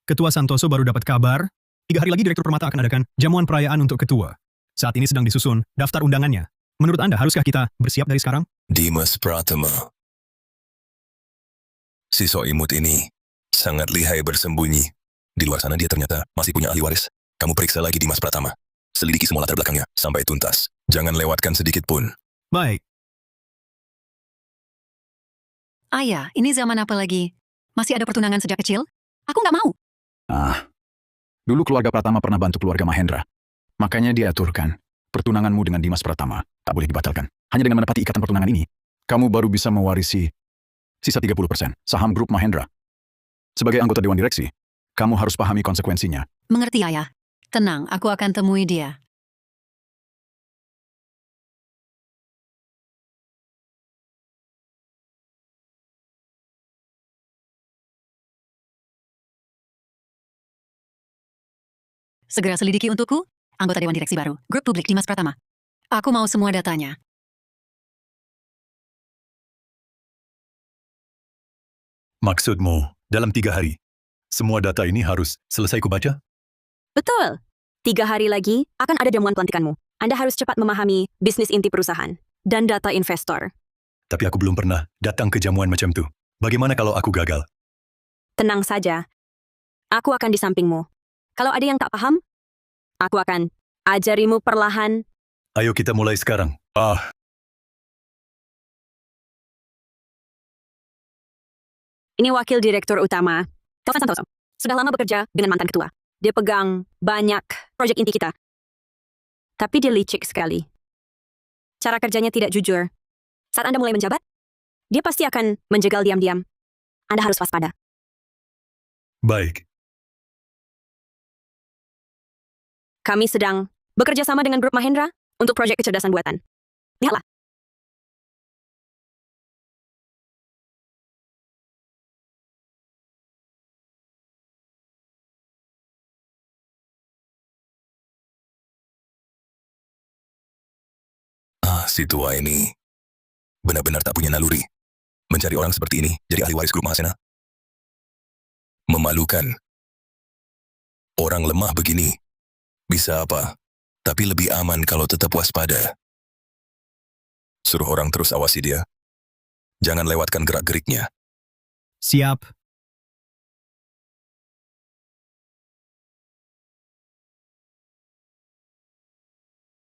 Ketua Santoso baru dapat kabar. 3 hari lagi Direktur Permata akan adakan jamuan perayaan untuk ketua. Saat ini sedang disusun daftar undangannya. Menurut Anda, haruskah kita bersiap dari sekarang? Dimas Pratama. Siswa imut ini sangat lihai bersembunyi. Di luar sana dia ternyata masih punya ahli waris. Kamu periksa lagi Dimas Pratama. Selidiki semua latar belakangnya sampai tuntas. Jangan lewatkan sedikit pun. Baik. Ayah, ini zaman apa lagi? Masih ada pertunangan sejak kecil? Aku nggak mau. Dulu keluarga Pratama pernah bantu keluarga Mahendra. Makanya dia aturkan, pertunanganmu dengan Dimas Pratama tak boleh dibatalkan. Hanya dengan menepati ikatan pertunangan ini, kamu baru bisa mewarisi sisa 30% saham grup Mahendra. Sebagai anggota Dewan Direksi, kamu harus pahami konsekuensinya. Mengerti, Ayah. Tenang, aku akan temui dia. Segera selidiki untukku, anggota Dewan Direksi baru, grup publik Dimas Pratama. Aku mau semua datanya. Maksudmu, dalam 3 hari, semua data ini harus selesai kubaca? Betul. 3 hari lagi akan ada jamuan pelantikanmu. Anda harus cepat memahami bisnis inti perusahaan dan data investor. Tapi aku belum pernah datang ke jamuan macam tu. Bagaimana kalau aku gagal? Tenang saja. Aku akan di sampingmu. Kalau ada yang tak paham, aku akan ajarimu perlahan. Ayo kita mulai sekarang. Ini wakil direktur utama, Taufan Santoso. Sudah lama bekerja dengan mantan ketua. Dia pegang banyak proyek inti kita. Tapi dia licik sekali. Cara kerjanya tidak jujur. Saat Anda mulai menjabat, dia pasti akan menjegal diam-diam. Anda harus waspada. Baik. Kami sedang bekerja sama dengan grup Mahendra untuk proyek kecerdasan buatan. Lihatlah. Si tua ini benar-benar tak punya naluri. Mencari orang seperti ini jadi ahli waris grup Mahasena. Memalukan. Orang lemah begini bisa apa? Tapi lebih aman kalau tetap waspada. Suruh orang terus awasi dia. Jangan lewatkan gerak-geriknya. Siap.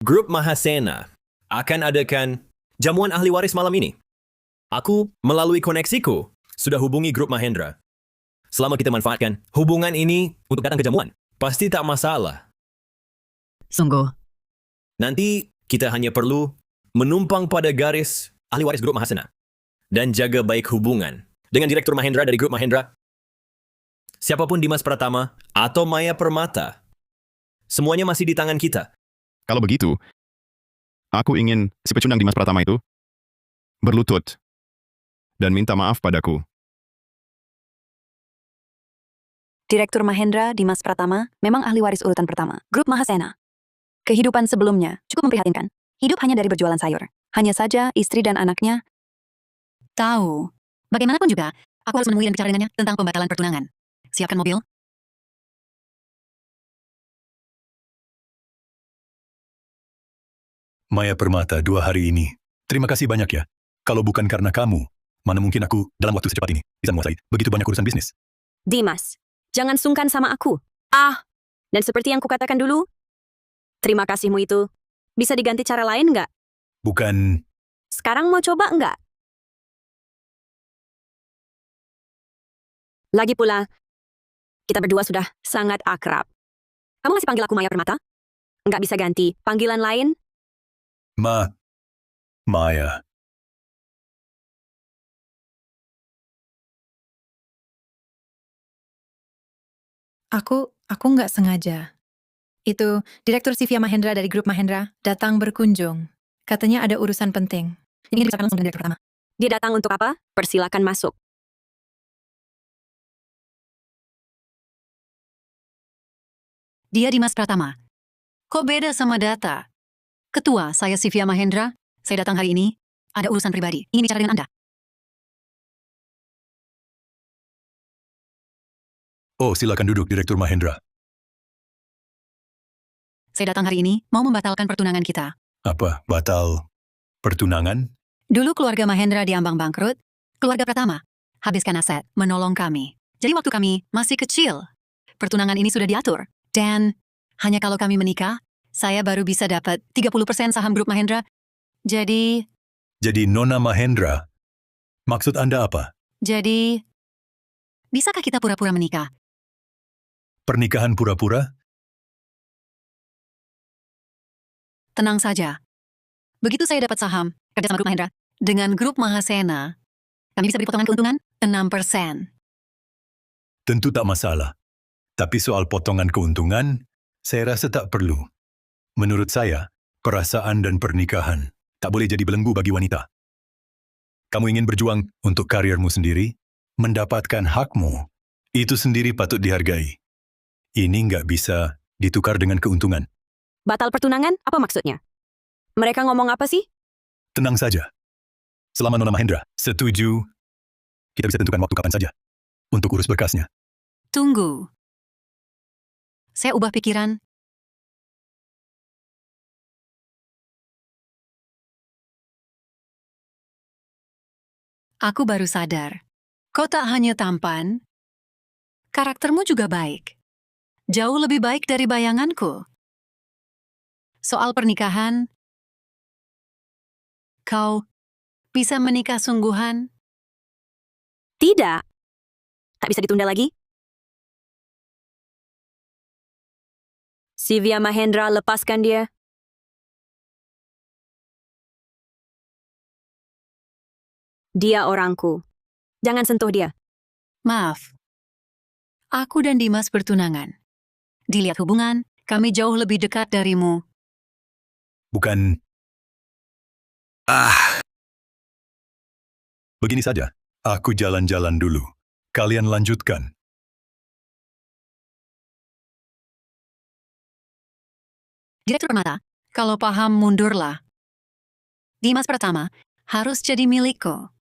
Grup Mahasena akan adakan jamuan ahli waris malam ini. Aku, melalui koneksiku, sudah hubungi grup Mahendra. Selama kita manfaatkan hubungan ini untuk datang ke jamuan, pasti tak masalah. Sungguh. Nanti kita hanya perlu menumpang pada garis ahli waris grup Mahasena dan jaga baik hubungan dengan Direktur Mahendra dari grup Mahendra. Siapapun Dimas Pratama atau Maya Permata, semuanya masih di tangan kita. Kalau begitu, aku ingin si pecundang Dimas Pratama itu berlutut dan minta maaf padaku. Direktur Mahendra Dimas Pratama memang ahli waris urutan pertama, grup Mahasena. Kehidupan sebelumnya cukup memprihatinkan. Hidup hanya dari berjualan sayur. Hanya saja istri dan anaknya Tahu. Bagaimanapun juga, aku harus menemui dan bicara dengannya tentang pembatalan pertunangan. Siapkan mobil. Maya Permata 2 hari ini. Terima kasih banyak ya. Kalau bukan karena kamu, mana mungkin aku dalam waktu secepat ini bisa menguasai begitu banyak urusan bisnis. Dimas, jangan sungkan sama aku. Dan seperti yang kukatakan dulu, terima kasihmu itu bisa diganti cara lain nggak? Bukan. Sekarang mau coba nggak? Lagi pula, kita berdua sudah sangat akrab. Kamu masih panggil aku Maya Permata? Nggak bisa ganti panggilan lain? Maya. Aku nggak sengaja. Itu Direktur Sivya Mahendra dari grup Mahendra datang berkunjung. Katanya ada urusan penting. Ingin dibicarakan langsung dengan Direktur pertama. Dia datang untuk apa? Persilakan masuk. Dia Dimas Pratama. Kok beda sama data? Ketua, saya Sivya Mahendra. Saya datang hari ini. Ada urusan pribadi. Ingin bicara dengan Anda. Oh, silakan duduk, Direktur Mahendra. Saya datang hari ini mau membatalkan pertunangan kita. Apa, batal pertunangan? Dulu keluarga Mahendra diambang bangkrut, keluarga Pratama habiskan aset menolong kami. Jadi waktu kami masih kecil, pertunangan ini sudah diatur. Dan hanya kalau kami menikah, saya baru bisa dapat 30% saham grup Mahendra. Jadi, Nona Mahendra, maksud Anda apa? bisakah kita pura-pura menikah? Pernikahan pura-pura? Tenang saja. Begitu saya dapat saham, kerja sama grup Mahendra, dengan grup Mahasena, kami bisa beri potongan keuntungan 6%. Tentu tak masalah. Tapi soal potongan keuntungan, saya rasa tak perlu. Menurut saya, perasaan dan pernikahan tak boleh jadi belenggu bagi wanita. Kamu ingin berjuang untuk kariermu sendiri, mendapatkan hakmu, itu sendiri patut dihargai. Ini nggak bisa ditukar dengan keuntungan. Batal pertunangan? Apa maksudnya? Mereka ngomong apa sih? Tenang saja. Selama Nona Mahendra setuju, kita bisa tentukan waktu kapan saja untuk urus berkasnya. Tunggu. Saya ubah pikiran. Aku baru sadar. Kau tak hanya tampan, karaktermu juga baik. Jauh lebih baik dari bayanganku. Soal pernikahan, kau bisa menikah sungguhan? Tidak. Tak bisa ditunda lagi? Sivya Mahendra, lepaskan dia. Dia orangku. Jangan sentuh dia. Maaf. Aku dan Dimas bertunangan. Dilihat hubungan, kami jauh lebih dekat darimu. Bukan... Begini saja, aku jalan-jalan dulu. Kalian lanjutkan. Direktur Permata, kalau paham mundurlah. Dimas Pratama harus jadi milikku.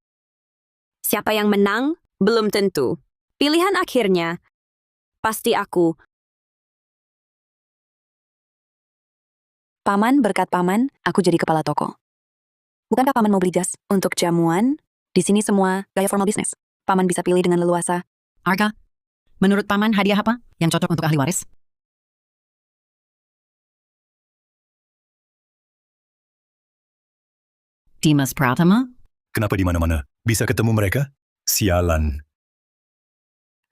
Siapa yang menang? Belum tentu. Pilihan akhirnya, pasti aku. Paman, berkat Paman, aku jadi kepala toko. Bukankah Paman mau beli jas untuk jamuan? Di sini semua gaya formal bisnis. Paman bisa pilih dengan leluasa. Arga, menurut Paman hadiah apa yang cocok untuk ahli waris? Dimas Pratama? Kenapa di mana-mana bisa ketemu mereka? Sialan.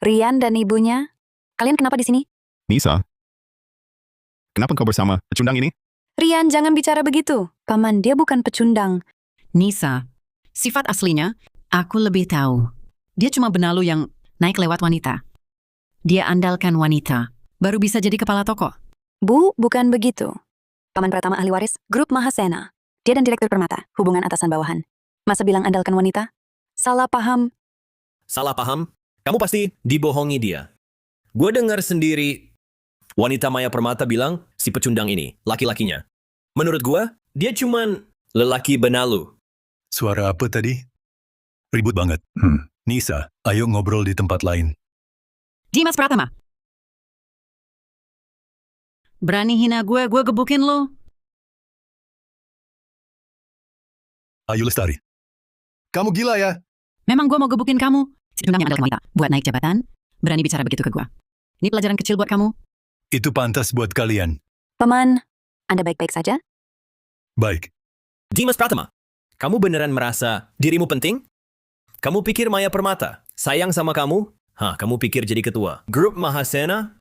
Rian dan ibunya, kalian kenapa di sini? Nisa, kenapa kau bersama pecundang ini? Rian, jangan bicara begitu. Paman, dia bukan pecundang. Nisa, sifat aslinya, aku lebih tahu. Dia cuma benalu yang naik lewat wanita. Dia andalkan wanita, baru bisa jadi kepala toko. Bu, bukan begitu. Paman Pratama ahli waris, grup Mahasena. Dia dan Direktur Permata, hubungan atasan bawahan. Masa bilang andalkan wanita? Salah paham. Salah paham? Kamu pasti dibohongi dia. Gue dengar sendiri wanita Maya Permata bilang si pecundang ini, laki-lakinya. Menurut gue, dia cuman lelaki benalu. Suara apa tadi? Ribut banget. Nisa, ayo ngobrol di tempat lain. Dimas Pratama. Berani hina gue gebukin lo. Ayu Lestari. Kamu gila ya? Memang gue mau gebukin kamu. Si pecundang yang andalkan wanita, buat naik jabatan, berani bicara begitu ke gue. Ini pelajaran kecil buat kamu. Itu pantas buat kalian. Paman, Anda baik-baik saja? Baik. Dimas Pratama, kamu beneran merasa dirimu penting? Kamu pikir Maya Permata sayang sama kamu? Kamu pikir jadi ketua grup Mahasena?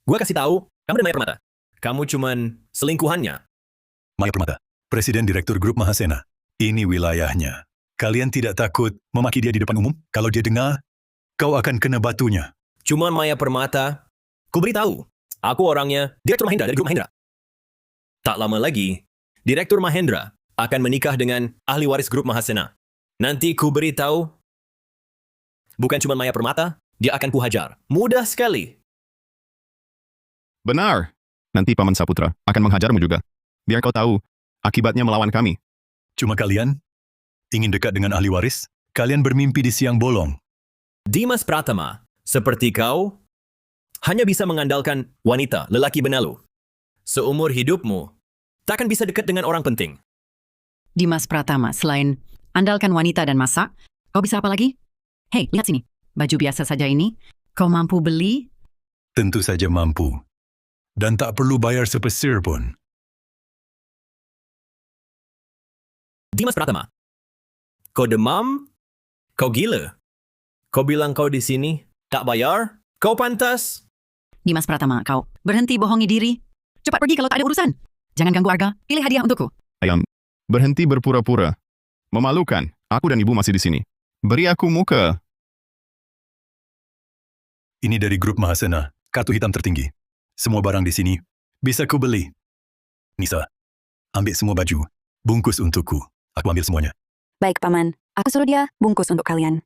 Gue kasih tahu, kamu dan Maya Permata. Kamu cuman selingkuhannya. Maya Permata, Presiden Direktur Grup Mahasena. Ini wilayahnya. Kalian tidak takut memaki dia di depan umum? Kalau dia dengar, kau akan kena batunya. Cuman Maya Permata, ku beritahu, aku orangnya Direktur Mahendra dari Grup Mahendra. Tak lama lagi, Direktur Mahendra akan menikah dengan ahli waris Grup Mahasena. Nanti ku beritahu, bukan cuma Maya Permata, dia akan kuhajar. Mudah sekali. Benar. Nanti Paman Saputra akan menghajarmu juga. Biar kau tahu, akibatnya melawan kami. Cuma kalian ingin dekat dengan ahli waris? Kalian bermimpi di siang bolong. Dimas Pratama, seperti kau, hanya bisa mengandalkan wanita, lelaki benalu. Seumur hidupmu, takkan bisa dekat dengan orang penting. Dimas Pratama, selain andalkan wanita dan masak, kau bisa apa lagi? Hei, lihat sini. Baju biasa saja ini. Kau mampu beli? Tentu saja mampu. Dan tak perlu bayar sepesir pun. Dimas Pratama, kau demam? Kau gila? Kau bilang kau di sini, tak bayar? Kau pantas? Dimas Pratama, kau berhenti bohongi diri. Cepat pergi kalau tak ada urusan. Jangan ganggu Arga. Pilih hadiah untukku. Ayam, berhenti berpura-pura. Memalukan, aku dan ibu masih di sini. Beri aku muka. Ini dari grup Mahasena, kartu hitam tertinggi. Semua barang di sini bisa ku beli. Nisa, ambil semua baju, bungkus untukku. Aku ambil semuanya. Baik, Paman. Aku suruh dia bungkus untuk kalian.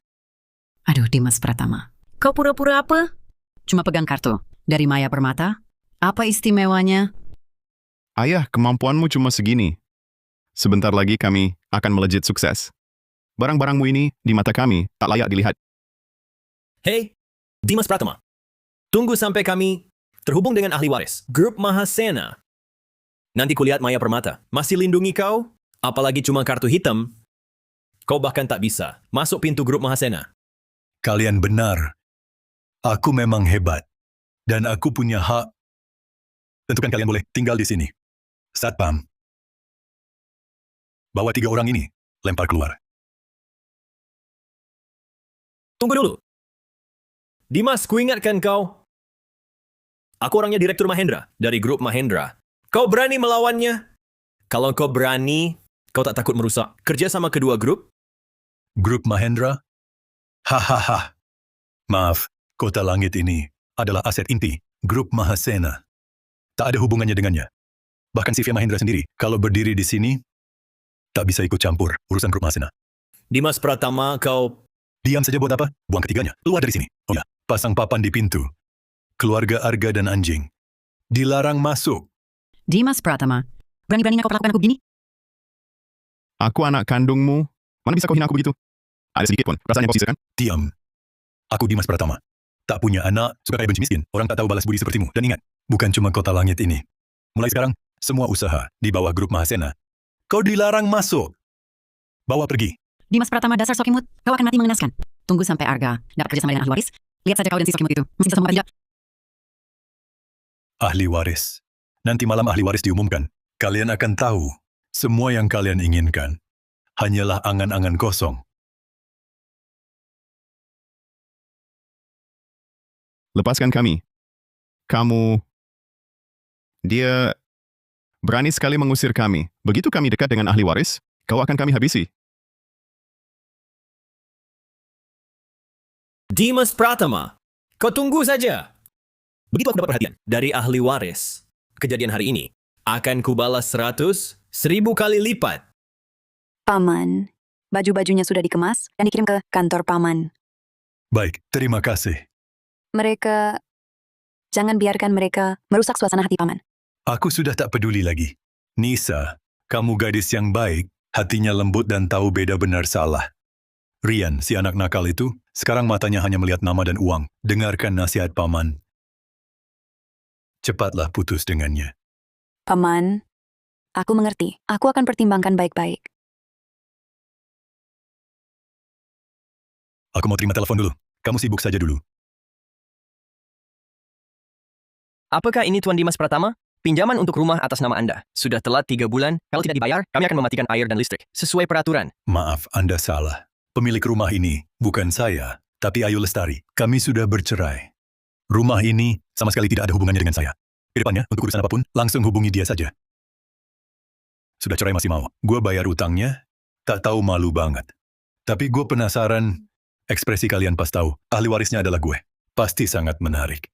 Aduh, Dimas Pratama. Kau pura-pura apa? Cuma pegang kartu. Dari Maya Permata? Apa istimewanya? Ayah, kemampuanmu cuma segini. Sebentar lagi kami akan melejit sukses. Barang-barangmu ini di mata kami tak layak dilihat. Hei, Dimas Pratama. Tunggu sampai kami terhubung dengan ahli waris, grup Mahasena. Nanti kulihat Maya Permata. Masih lindungi kau? Apalagi cuma kartu hitam. Kau bahkan tak bisa masuk pintu grup Mahasena. Kalian benar. Aku memang hebat. Dan aku punya hak. Tentukan kalian boleh tinggal di sini. Satpam. Bawa 3 orang ini. Lempar keluar. Tunggu dulu. Dimas, kuingatkan kau. Aku orangnya Direktur Mahendra dari grup Mahendra. Kau berani melawannya? Kalau kau berani, kau tak takut merusak kerja sama kedua grup? Grup Mahendra? Hahaha. Maaf, Kota Langit ini adalah aset inti grup Mahasena. Tak ada hubungannya dengannya. Bahkan Sivya Mahendra sendiri, kalau berdiri di sini, tak bisa ikut campur urusan grup Mahasena. Dimas Pratama, kau... Diam saja buat apa? Buang ketiganya. Keluar dari sini. Oh ya, pasang papan di pintu. Keluarga Arga dan anjing. Dilarang masuk. Dimas Pratama, berani-beraninya kau perlakukan aku begini? Aku anak kandungmu. Mana bisa kau hina aku begitu? Ada sedikit pun perasaannya kau sisakan? Diam. Aku Dimas Pratama. Tak punya anak, suka kaya benci miskin. Orang tak tahu balas budi sepertimu. Dan ingat, bukan cuma Kota Langit ini. Mulai sekarang, semua usaha di bawah grup Mahasena. Kau dilarang masuk. Bawa pergi. Dimas Pratama, dasar sokimut, kau akan mati mengenaskan. Tunggu sampai Arga dapat kerja sama dengan ahli waris. Lihat saja kau dan si sokimut itu. Mesti bisa semua tidak? Ahli waris. Nanti malam ahli waris diumumkan. Kalian akan tahu, semua yang kalian inginkan hanyalah angan-angan kosong. Lepaskan kami. Kamu... Dia... berani sekali mengusir kami. Begitu kami dekat dengan ahli waris, kau akan kami habisi. Dimas Pratama, kau tunggu saja. Begitu aku dapat perhatian dari ahli waris, kejadian hari ini akan kubalas 100.000 kali lipat. Paman, baju-bajunya sudah dikemas dan dikirim ke kantor Paman. Baik, terima kasih. Mereka... Jangan biarkan mereka merusak suasana hati Paman. Aku sudah tak peduli lagi. Nisa, kamu gadis yang baik, hatinya lembut dan tahu beda benar salah. Rian, si anak nakal itu, sekarang matanya hanya melihat nama dan uang. Dengarkan nasihat Paman. Cepatlah putus dengannya. Paman, aku mengerti. Aku akan pertimbangkan baik-baik. Aku mau terima telepon dulu. Kamu sibuk saja dulu. Apakah ini Tuan Dimas Pratama? Pinjaman untuk rumah atas nama Anda. Sudah telat 3 bulan. Kalau tidak dibayar, kami akan mematikan air dan listrik. Sesuai peraturan. Maaf, Anda salah. Pemilik rumah ini bukan saya, tapi Ayu Lestari. Kami sudah bercerai. Rumah ini sama sekali tidak ada hubungannya dengan saya. Kedepannya, untuk urusan apapun, langsung hubungi dia saja. Sudah cerai masih mau. Gue bayar utangnya, tak tahu malu banget. Tapi gue penasaran, ekspresi kalian pas tahu ahli warisnya adalah gue. Pasti sangat menarik.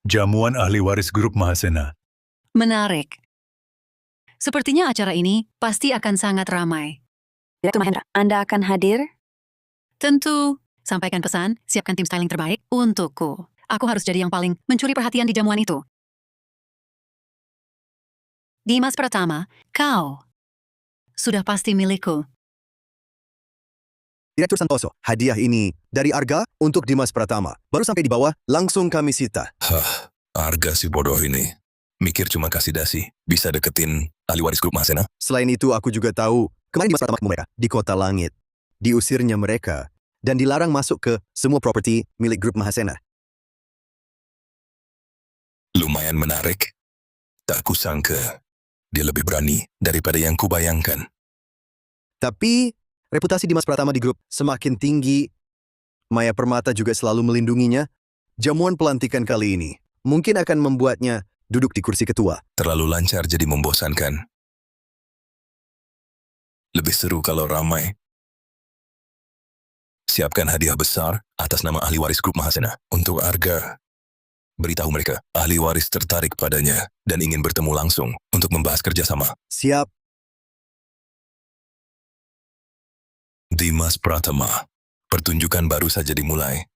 Jamuan ahli waris grup Mahasena. Menarik. Sepertinya acara ini pasti akan sangat ramai. Direktur Mahendra, Anda akan hadir? Tentu. Sampaikan pesan, siapkan tim styling terbaik untukku. Aku harus jadi yang paling mencuri perhatian di jamuan itu. Dimas Pratama, kau sudah pasti milikku. Direktur Santoso, hadiah ini dari Arga untuk Dimas Pratama. Baru sampai di bawah, langsung kami sita. Arga si bodoh ini. Mikir cuma kasih dasi. Bisa deketin ahli waris grup Mahasena? Selain itu, aku juga tahu kemarin Dimas Pratama ketemu mereka di Kota Langit. Diusirnya mereka dan dilarang masuk ke semua properti milik grup Mahasena. Lumayan menarik. Tak kusangka dia lebih berani daripada yang kubayangkan. Tapi reputasi Dimas Pratama di grup semakin tinggi. Maya Permata juga selalu melindunginya. Jamuan pelantikan kali ini mungkin akan membuatnya duduk di kursi ketua. Terlalu lancar jadi membosankan. Lebih seru kalau ramai. Siapkan hadiah besar atas nama ahli waris grup Mahasena. Untuk Arga, beritahu mereka ahli waris tertarik padanya dan ingin bertemu langsung untuk membahas kerjasama. Siap. Dimas Pratama, pertunjukan baru saja dimulai.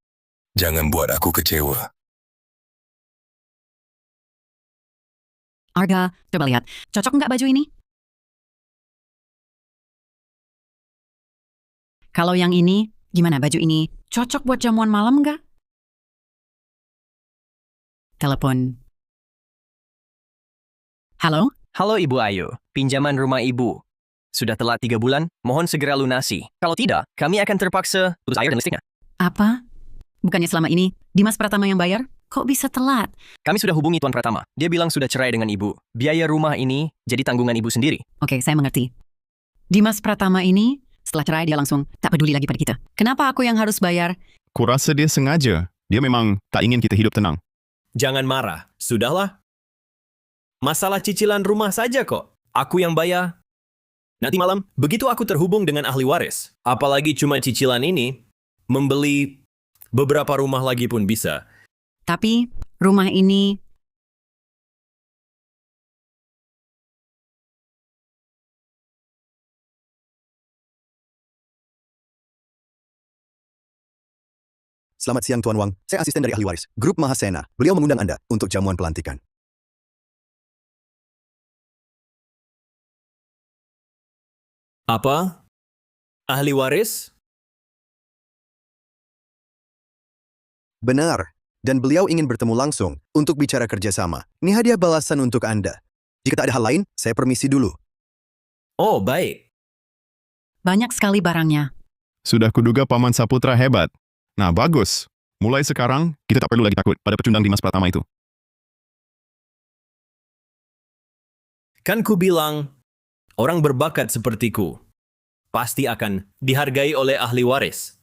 Jangan buat aku kecewa. Arga, coba lihat. Cocok nggak baju ini? Kalau yang ini, gimana baju ini? Cocok buat jamuan malam nggak? Telepon. Halo? Halo Ibu Ayu, pinjaman rumah Ibu. Sudah telat 3 bulan, mohon segera lunasi. Kalau tidak, kami akan terpaksa putus air dan listriknya. Apa? Bukannya selama ini Dimas Pratama yang bayar? Kok bisa telat? Kami sudah hubungi Tuan Pratama. Dia bilang sudah cerai dengan Ibu. Biaya rumah ini jadi tanggungan Ibu sendiri. Oke, saya mengerti. Dimas Pratama ini, setelah cerai dia langsung tak peduli lagi pada kita. Kenapa aku yang harus bayar? Kurasa dia sengaja. Dia memang tak ingin kita hidup tenang. Jangan marah. Sudahlah. Masalah cicilan rumah saja kok. Aku yang bayar. Nanti malam, begitu aku terhubung dengan ahli waris. Apalagi cuma cicilan ini, membeli beberapa rumah lagi pun bisa. Tapi rumah ini Selamat siang Tuan Wang, saya asisten dari ahli waris grup Mahasena. Beliau mengundang Anda untuk jamuan pelantikan. Apa? Ahli waris? Benar, dan beliau ingin bertemu langsung untuk bicara kerjasama. Ini hadiah balasan untuk Anda. Jika tak ada hal lain, saya permisi dulu. Oh, baik. banyak sekali barangnya. Sudah kuduga Paman Saputra hebat. Nah, bagus. Mulai sekarang, kita tak perlu lagi takut pada pecundang Dimas Pratama itu. Kan ku bilang, orang berbakat sepertiku pasti akan dihargai oleh ahli waris.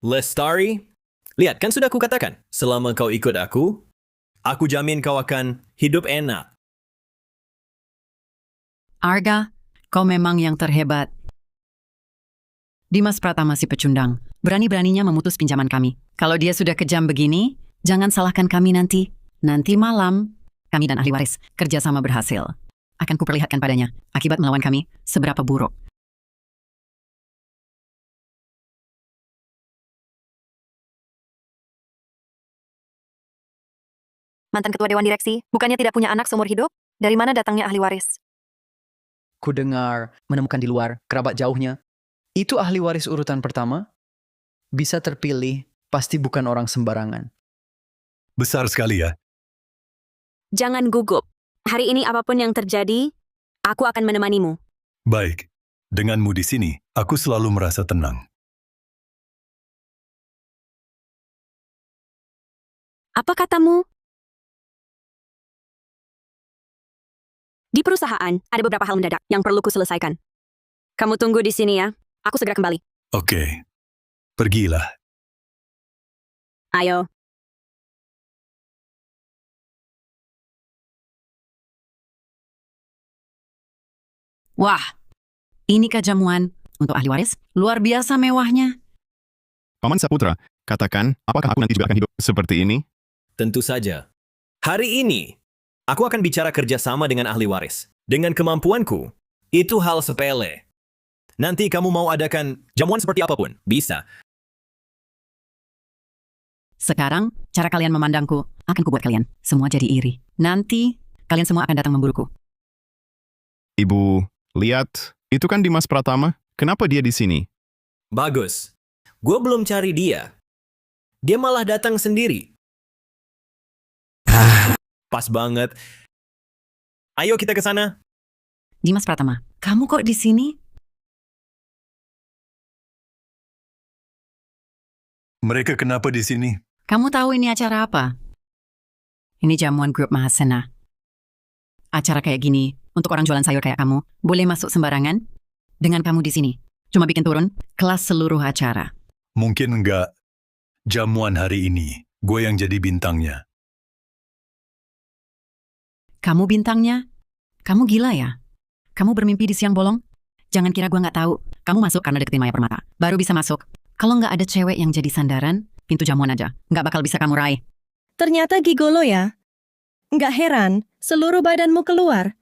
Lestari, lihat kan sudah ku katakan, selama kau ikut aku jamin kau akan hidup enak. Arga, kau memang yang terhebat. Dimas Pratama si pecundang, berani-beraninya memutus pinjaman kami. Kalau dia sudah kejam begini, jangan salahkan kami nanti. Nanti malam, kami dan ahli waris kerjasama berhasil. Akan kuperlihatkan padanya, akibat melawan kami, seberapa buruk. Mantan ketua Dewan Direksi, bukannya tidak punya anak seumur hidup? Dari mana datangnya ahli waris? Ku dengar menemukan di luar kerabat jauhnya. Itu ahli waris urutan pertama. Bisa terpilih, pasti bukan orang sembarangan. Besar sekali ya. Jangan gugup. Hari ini apapun yang terjadi, aku akan menemanimu. Baik. Denganmu di sini, aku selalu merasa tenang. Apa katamu? Di perusahaan, ada beberapa hal mendadak yang perlu kuselesaikan. Kamu tunggu di sini ya. Aku segera kembali. Oke. Pergilah. Ayo. Wah, inikah jamuan untuk ahli waris? Luar biasa mewahnya. Paman Saputra, katakan, apakah aku nanti juga akan hidup seperti ini? Tentu saja. Hari ini, aku akan bicara kerjasama dengan ahli waris. Dengan kemampuanku, itu hal sepele. Nanti kamu mau adakan jamuan seperti apapun, bisa. Sekarang, cara kalian memandangku akan kubuat kalian semua jadi iri. Nanti, kalian semua akan datang memburuku. Ibu, Lihat, itu kan Dimas Pratama. Kenapa dia di sini? Bagus. Gue belum cari dia. Dia malah datang sendiri. Pas banget. Ayo kita ke sana. Dimas Pratama, kamu kok di sini? Mereka kenapa di sini? Kamu tahu ini acara apa? Ini jamuan grup Mahasena. Acara kayak gini, untuk orang jualan sayur kayak kamu, boleh masuk sembarangan? Dengan kamu di sini. Cuma bikin turun kelas seluruh acara. Mungkin enggak. Jamuan hari ini, gue yang jadi bintangnya. Kamu bintangnya? Kamu gila ya? Kamu bermimpi di siang bolong? Jangan kira gue nggak tahu. Kamu masuk karena deketin Maya Permata. Baru bisa masuk. Kalau nggak ada cewek yang jadi sandaran, pintu jamuan aja. Nggak bakal bisa kamu raih. Ternyata gigolo ya. Nggak heran, seluruh badanmu keluar.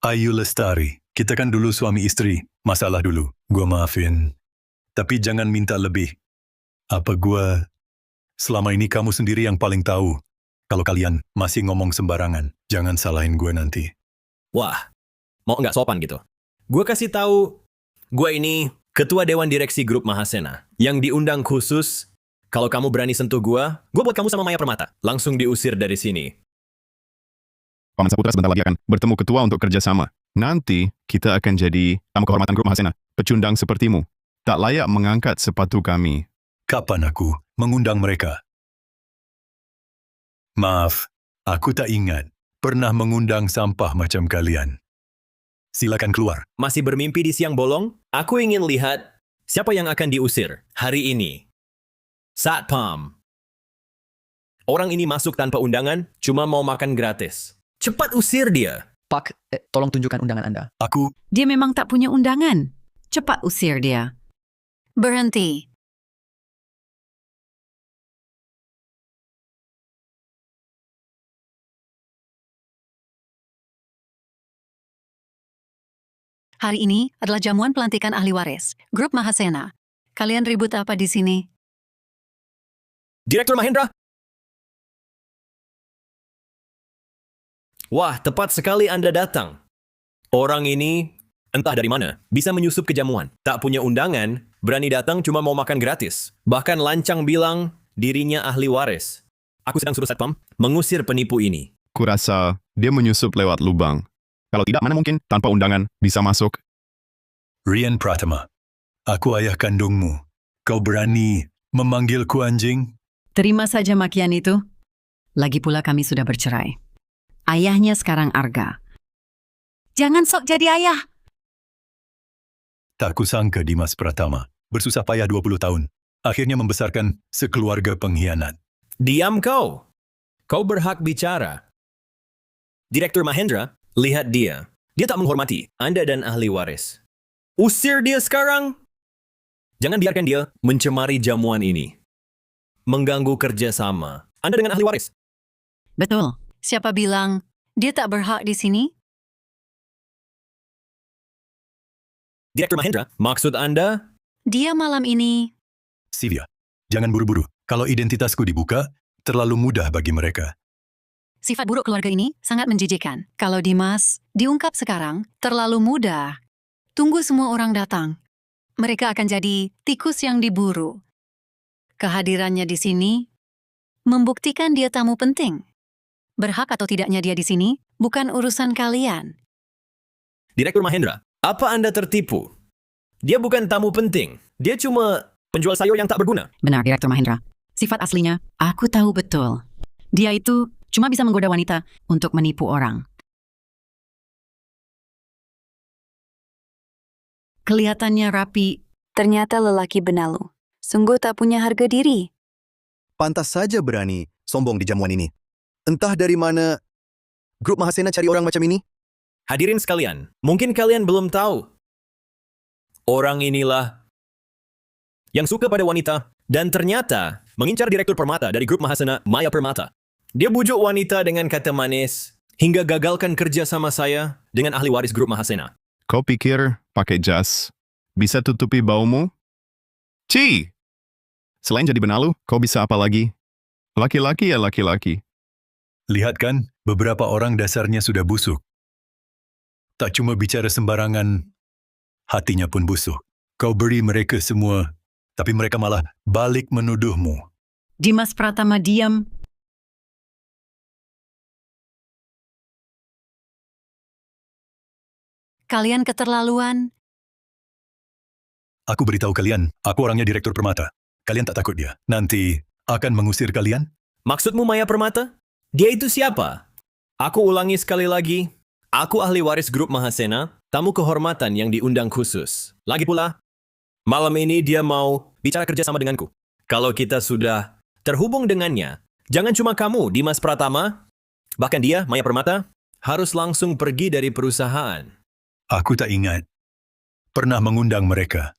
Ayu Lestari, kita kan dulu suami istri. Masalah dulu, gue maafin. Tapi jangan minta lebih. Apa gue... Selama ini kamu sendiri yang paling tahu. Kalau kalian masih ngomong sembarangan, jangan salahin gue nanti. Wah, mau nggak sopan gitu? Gue kasih tahu, gue ini ketua Dewan Direksi Grup Mahasena. Yang diundang khusus, kalau kamu berani sentuh gue buat kamu sama Maya Permata. Langsung diusir dari sini. Paman Saputra sebentar lagi akan bertemu ketua untuk kerjasama. Nanti kita akan jadi tamu kehormatan Grup Mahasena. Pecundang sepertimu tak layak mengangkat sepatu kami. Kapan aku mengundang mereka? Maaf, aku tak ingat pernah mengundang sampah macam kalian. Silakan keluar. Masih bermimpi di siang bolong? Aku ingin lihat siapa yang akan diusir hari ini. Satpam. Orang ini masuk tanpa undangan, cuma mau makan gratis. Cepat usir dia. Pak, tolong tunjukkan undangan Anda. Aku... Dia memang tak punya undangan. Cepat usir dia. Berhenti. Hari ini adalah jamuan pelantikan ahli waris, Grup Mahasena. Kalian ribut apa di sini? Direktur Mahendra. Wah, tepat sekali Anda datang. Orang ini, entah dari mana, bisa menyusup ke jamuan. Tak punya undangan, berani datang cuma mau makan gratis. Bahkan lancang bilang dirinya ahli waris. Aku sedang suruh Satpam mengusir penipu ini. Kurasa dia menyusup lewat lubang. Kalau tidak, mana mungkin tanpa undangan bisa masuk. Rian Pratama, aku ayah kandungmu. Kau berani memanggilku anjing? Terima saja makian itu. Lagi pula kami sudah bercerai. Ayahnya sekarang Arga. Jangan sok jadi ayah. Tak kusangka Dimas Pratama bersusah payah 20 tahun. Akhirnya membesarkan sekeluarga pengkhianat. Diam kau. Kau berhak bicara. Direktur Mahendra, lihat dia. Dia tak menghormati Anda dan ahli waris. Usir dia sekarang. Jangan biarkan dia mencemari jamuan ini. Mengganggu kerjasama Anda dengan ahli waris. Betul. Siapa bilang dia tak berhak di sini? Direktur Mahendra, maksud Anda? Dia malam ini. Sylvia, jangan buru-buru. Kalau identitasku dibuka, terlalu mudah bagi mereka. Sifat buruk keluarga ini sangat menjijikkan. Kalau Dimas diungkap sekarang, terlalu mudah. Tunggu semua orang datang. Mereka akan jadi tikus yang diburu. Kehadirannya di sini membuktikan dia tamu penting. Berhak atau tidaknya dia di sini bukan urusan kalian. Direktur Mahendra, apa Anda tertipu? Dia bukan tamu penting. Dia cuma penjual sayur yang tak berguna. Benar, Direktur Mahendra. Sifat aslinya, aku tahu betul. Dia itu cuma bisa menggoda wanita untuk menipu orang. Kelihatannya rapi. Ternyata lelaki benalu. Sungguh tak punya harga diri. Pantas saja berani sombong di jamuan ini. Entah dari mana Grup Mahasena cari orang macam ini. Hadirin sekalian, mungkin kalian belum tahu. Orang inilah yang suka pada wanita dan ternyata mengincar Direktur Permata dari Grup Mahasena, Maya Permata. Dia bujuk wanita dengan kata manis hingga gagalkan kerja sama saya dengan ahli waris Grup Mahasena. Kau pikir pakai jas bisa tutupi baumu? Ci! Selain jadi benalu, kau bisa apa lagi? Laki-laki ya laki-laki. Lihat kan, beberapa orang dasarnya sudah busuk. Tak cuma bicara sembarangan, hatinya pun busuk. Kau beri mereka semua, tapi mereka malah balik menuduhmu. Dimas Pratama diam. Kalian keterlaluan. Aku beritahu kalian, aku orangnya Direktur Permata. Kalian tak takut dia? Nanti akan mengusir kalian? Maksudmu Maya Permata? Dia itu siapa? Aku ulangi sekali lagi. Aku ahli waris grup Mahasena, tamu kehormatan yang diundang khusus. Lagi pula, malam ini dia mau bicara kerja sama denganku. Kalau kita sudah terhubung dengannya, jangan cuma kamu, Dimas Pratama, bahkan dia, Maya Permata, harus langsung pergi dari perusahaan. Aku tak ingat pernah mengundang mereka.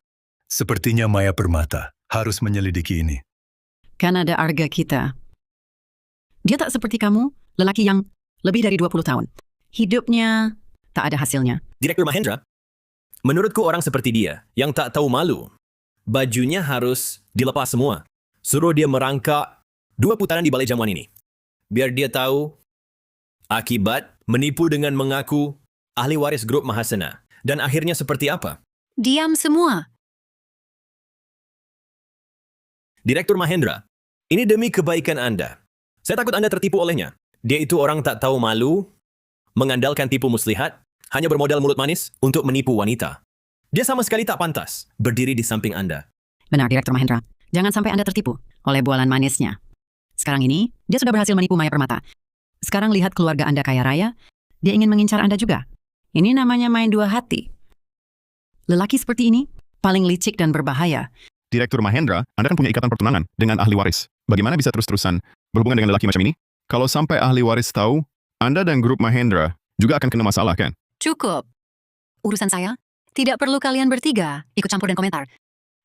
Sepertinya Maya Permata harus menyelidiki ini. Kan ada Arga kita. Dia tak seperti kamu, lelaki yang lebih dari 20 tahun. Hidupnya tak ada hasilnya. Direktur Mahendra, menurutku orang seperti dia, yang tak tahu malu, bajunya harus dilepas semua. Suruh dia merangkak 2 putaran di balai jamuan ini. Biar dia tahu akibat menipu dengan mengaku ahli waris grup Mahasena. Dan akhirnya seperti apa? Diam semua. Direktur Mahendra, ini demi kebaikan Anda. Saya takut Anda tertipu olehnya. Dia itu orang tak tahu malu, mengandalkan tipu muslihat, hanya bermodal mulut manis untuk menipu wanita. Dia sama sekali tak pantas berdiri di samping Anda. Benar, Direktur Mahendra. Jangan sampai Anda tertipu oleh bualan manisnya. Sekarang ini, dia sudah berhasil menipu Maya Permata. Sekarang lihat keluarga Anda kaya raya, dia ingin mengincar Anda juga. Ini namanya main dua hati. Lelaki seperti ini paling licik dan berbahaya. Direktur Mahendra, Anda kan punya ikatan pertunangan dengan ahli waris. Bagaimana bisa terus-terusan berhubungan dengan lelaki macam ini? Kalau sampai ahli waris tahu, Anda dan grup Mahendra juga akan kena masalah, kan? Cukup. Urusan saya, tidak perlu kalian bertiga ikut campur dan komentar.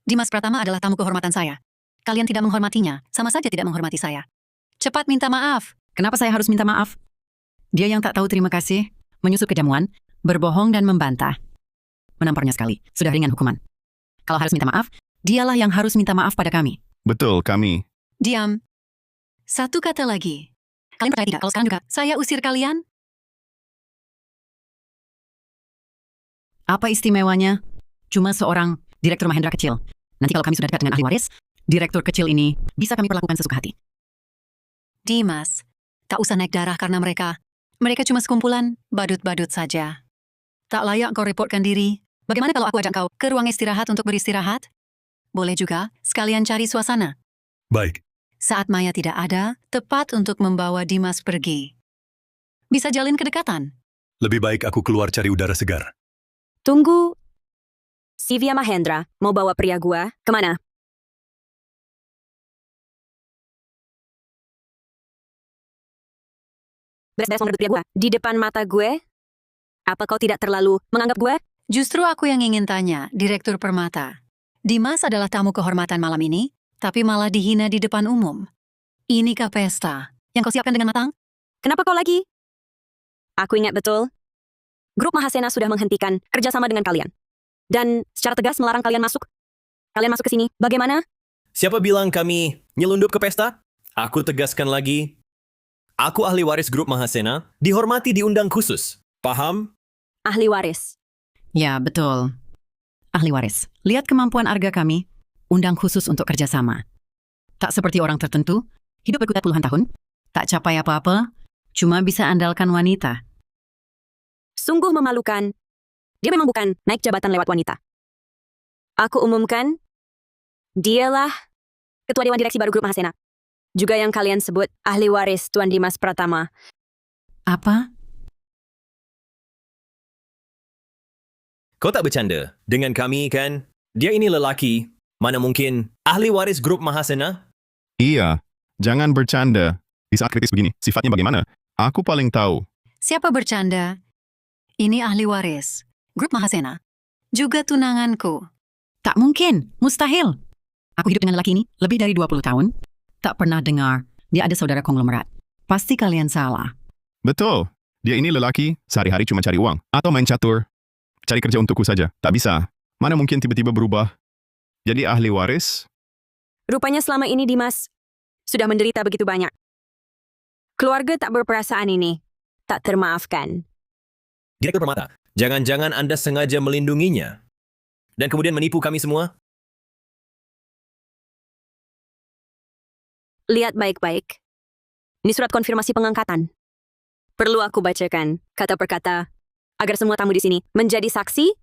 Dimas Pratama adalah tamu kehormatan saya. Kalian tidak menghormatinya, sama saja tidak menghormati saya. Cepat minta maaf. Kenapa saya harus minta maaf? Dia yang tak tahu terima kasih, menyusup ke jamuan, berbohong dan membantah. Menamparnya sekali, sudah ringan hukuman. Kalau harus minta maaf, dialah yang harus minta maaf pada kami. Betul, kami. Diam. Satu kata lagi. Kalian percaya tidak kalau sekarang juga saya usir kalian? Apa istimewanya? Cuma seorang Direktur Mahendra kecil. Nanti kalau kami sudah dekat dengan ahli waris, Direktur kecil ini bisa kami perlakukan sesuka hati. Dimas, tak usah naik darah karena mereka. Mereka cuma sekumpulan badut-badut saja. Tak layak kau reportkan diri. Bagaimana kalau aku ajak kau ke ruang istirahat untuk beristirahat? Boleh juga sekalian cari suasana. Baik. Saat Maya tidak ada, tepat untuk membawa Dimas pergi. Bisa jalin kedekatan. Lebih baik aku keluar cari udara segar. Tunggu. Sivya Mahendra mau bawa pria gua kemana? Beres-beres mau ngerebut pria gua di depan mata gue? Apa kau tidak terlalu menganggap gue? Justru aku yang ingin tanya, Direktur Permata. Dimas adalah tamu kehormatan malam ini, tapi malah dihina di depan umum. Inikah pesta yang kau siapkan dengan matang? Kenapa kau lagi? Aku ingat betul. Grup Mahasena sudah menghentikan kerjasama dengan kalian. Dan secara tegas melarang kalian masuk. Kalian masuk ke sini, bagaimana? Siapa bilang kami nyelundup ke pesta? Aku tegaskan lagi. Aku ahli waris grup Mahasena, dihormati diundang khusus. Paham? Ahli waris. Ya, betul. Ahli waris, lihat kemampuan Arga kami, undang khusus untuk kerjasama. Tak seperti orang tertentu, hidup berkutat puluhan tahun, tak capai apa-apa, cuma bisa andalkan wanita. Sungguh memalukan. Dia memang bukan naik jabatan lewat wanita. Aku umumkan, dialah Ketua Dewan Direksi baru Grup Mahasena. Juga yang kalian sebut ahli waris Tuan Dimas Pratama. Apa? Kau tak bercanda dengan kami, kan? Dia ini lelaki. Mana mungkin ahli waris grup Mahasena? Iya, jangan bercanda. Di saat kritis begini, sifatnya bagaimana? Aku paling tahu. Siapa bercanda? Ini ahli waris, Grup Mahasena. Juga tunanganku. Tak mungkin, mustahil. Aku hidup dengan lelaki ini lebih dari 20 tahun. Tak pernah dengar dia ada saudara konglomerat. Pasti kalian salah. Betul. Dia ini lelaki, sehari-hari cuma cari uang. Atau main catur. Cari kerja untukku saja. Tak bisa. Mana mungkin tiba-tiba berubah. Jadi ahli waris? Rupanya selama ini Dimas sudah menderita begitu banyak. Keluarga tak berperasaan ini tak termaafkan. Direktur Permata, Jangan-jangan Anda sengaja melindunginya dan kemudian menipu kami semua? Lihat baik-baik. Ini surat konfirmasi pengangkatan. Perlu aku bacakan kata per kata agar semua tamu di sini menjadi saksi?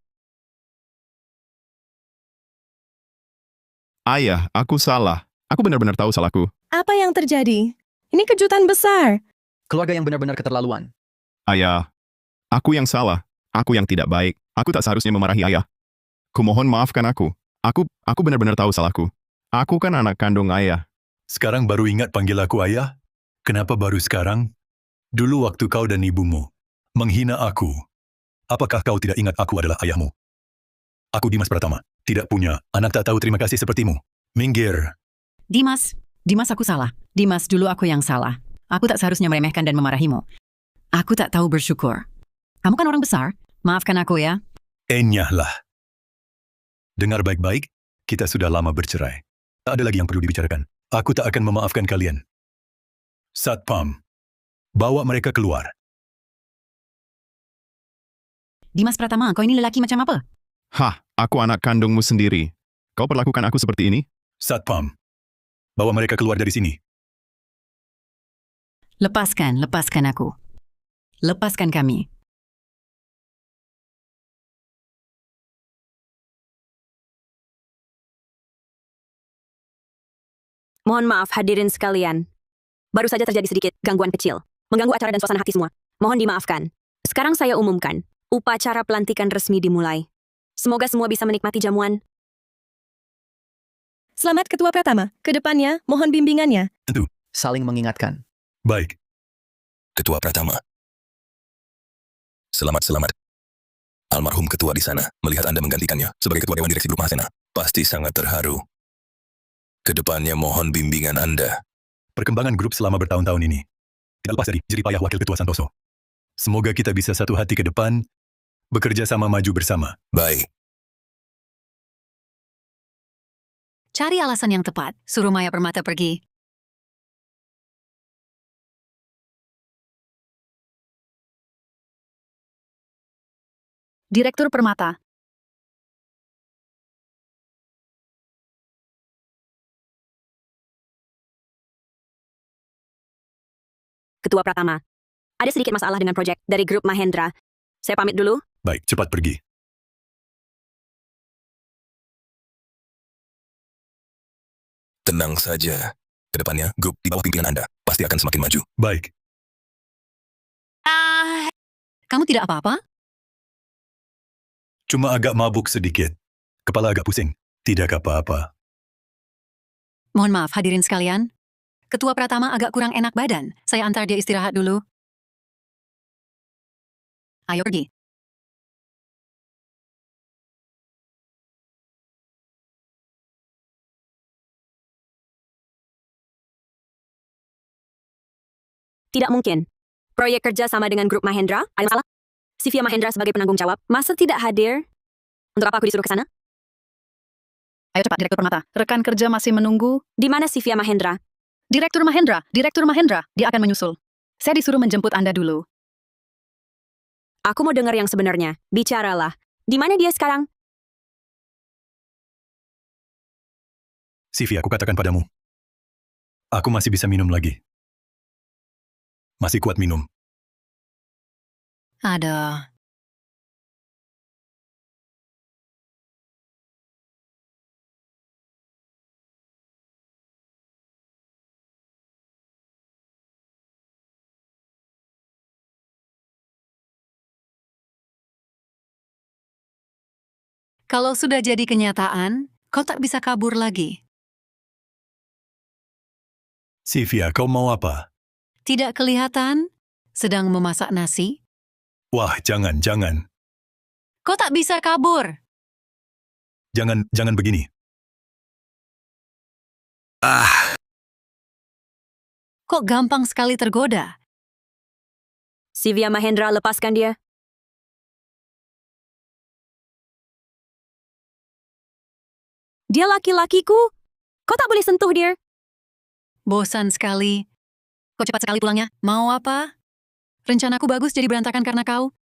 Ayah, aku salah. Aku benar-benar tahu salahku. Apa yang terjadi? Ini kejutan besar. Keluarga yang benar-benar keterlaluan. Ayah, aku yang salah. Aku yang tidak baik. Aku tak seharusnya memarahi ayah. Kumohon maafkan aku. Aku benar-benar tahu salahku. Aku kan anak kandung ayah. Sekarang baru ingat panggil aku ayah? Kenapa baru sekarang? Dulu waktu kau dan ibumu menghina aku. Apakah kau tidak ingat aku adalah ayahmu? Aku Dimas Pratama. Tidak punya anak tak tahu terima kasih sepertimu. Minggir. Dimas aku salah. Dimas, dulu aku yang salah. Aku tak seharusnya meremehkan dan memarahimu. Aku tak tahu bersyukur. Kamu kan orang besar. Maafkan aku ya. Enyahlah. Dengar baik-baik, kita sudah lama bercerai. Tak ada lagi yang perlu dibicarakan. Aku tak akan memaafkan kalian. Satpam, bawa mereka keluar. Dimas Pratama, kau ini lelaki macam apa? Hah, aku anak kandungmu sendiri. Kau perlakukan aku seperti ini? Satpam, bawa mereka keluar dari sini. Lepaskan aku. Lepaskan kami. Mohon maaf hadirin sekalian. Baru saja terjadi sedikit gangguan kecil. Mengganggu acara dan suasana hati semua. Mohon dimaafkan. Sekarang saya umumkan. Upacara pelantikan resmi dimulai. Semoga semua bisa menikmati jamuan. Selamat Ketua Pratama. Kedepannya, mohon bimbingannya. Tentu. Saling mengingatkan. Baik. Ketua Pratama. Selamat. Almarhum ketua di sana melihat Anda menggantikannya sebagai ketua Dewan Direksi Grup Mahasena. Pasti sangat terharu. Kedepannya mohon bimbingan Anda. Perkembangan grup selama bertahun-tahun ini tidak lepas dari jeripayah Wakil Ketua Santoso. Semoga kita bisa satu hati ke depan, bekerja sama maju bersama. Baik. Cari alasan yang tepat. Suruh Maya Permata pergi. Direktur Permata. Ketua Pratama. Ada sedikit masalah dengan proyek dari grup Mahendra. Saya pamit dulu. Baik, cepat pergi. Tenang saja. Kedepannya, grup di bawah pimpinan Anda pasti akan semakin maju. Baik. Kamu tidak apa-apa? Cuma agak mabuk sedikit. Kepala agak pusing. Tidak apa-apa. Mohon maaf hadirin sekalian. Ketua Pratama agak kurang enak badan. Saya antar dia istirahat dulu. Ayo pergi. Tidak mungkin. Proyek kerja sama dengan grup Mahendra, ada masalah? Sivia Mahendra sebagai penanggung jawab, masa tidak hadir? Untuk apa aku disuruh ke sana? Ayo cepat, Direktur Permata. Rekan kerja masih menunggu. Di mana Sivia Mahendra? Direktur Mahendra, dia akan menyusul. Saya disuruh menjemput Anda dulu. Aku mau dengar yang sebenarnya. Bicaralah. Di mana dia sekarang? Sivia, aku katakan padamu. Aku masih bisa minum lagi. Masih kuat minum. Ada. Kalau sudah jadi kenyataan, kau tak bisa kabur lagi. Sivia, kau mau apa? Tidak kelihatan? Sedang memasak nasi? Wah, jangan. Kau tak bisa kabur. Jangan begini. Kok gampang sekali tergoda? Sivia Mahendra, lepaskan dia. Dia laki-lakiku. Kau tak boleh sentuh dia. Bosan sekali. Kok cepat sekali pulangnya? Mau apa? Rencanaku bagus jadi berantakan karena kau.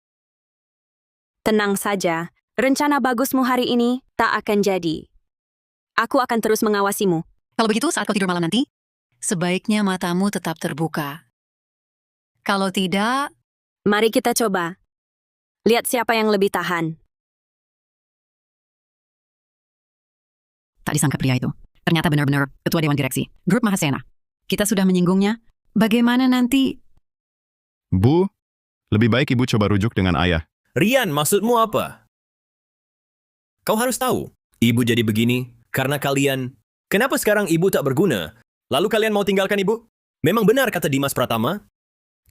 Tenang saja, rencana bagusmu hari ini tak akan jadi. Aku akan terus mengawasimu. Kalau begitu, saat kau tidur malam nanti, sebaiknya matamu tetap terbuka. Kalau tidak, Mari kita coba. Lihat siapa yang lebih tahan. tak disangka pria itu. Ternyata benar-benar ketua Dewan Direksi. Grup Mahasena. Kita sudah menyinggungnya. Bagaimana nanti? Bu, lebih baik ibu coba rujuk dengan ayah. Rian, maksudmu apa? Kau harus tahu, ibu jadi begini karena kalian. Kenapa sekarang ibu tak berguna? Lalu kalian mau tinggalkan ibu? Memang benar kata Dimas Pratama.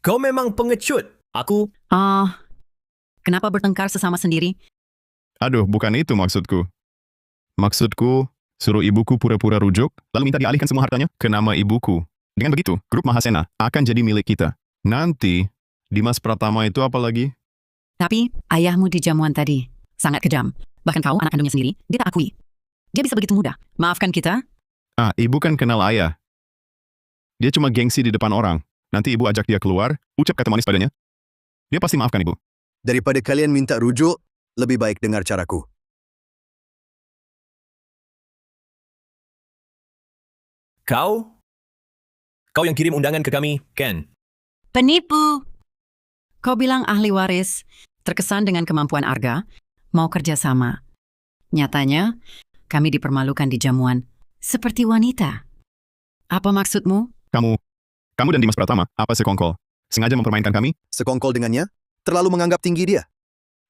Kau memang pengecut. Aku Kenapa bertengkar sesama sendiri? Aduh, bukan itu maksudku. Maksudku, suruh ibuku pura-pura rujuk, lalu minta dialihkan semua hartanya ke nama ibuku. Dengan begitu, grup Mahasena akan jadi milik kita. Nanti, Dimas Pratama itu apa lagi? Tapi, ayahmu di jamuan tadi sangat kejam. Bahkan kau, anak kandungnya sendiri, dia tak akui. Dia bisa begitu mudah. Maafkan kita? Ibu kan kenal ayah. Dia cuma gengsi di depan orang. Nanti ibu ajak dia keluar, ucap kata manis padanya. Dia pasti maafkan ibu. Daripada kalian minta rujuk, lebih baik dengar caraku. Kau yang kirim undangan ke kami, Ken. Penipu! Kau bilang ahli waris, terkesan dengan kemampuan Arga, mau kerjasama. Nyatanya, kami dipermalukan di jamuan, seperti wanita. Apa maksudmu? Kamu dan Dimas Pratama, apa sekongkol? Sengaja mempermainkan kami? Sekongkol dengannya, terlalu menganggap tinggi dia.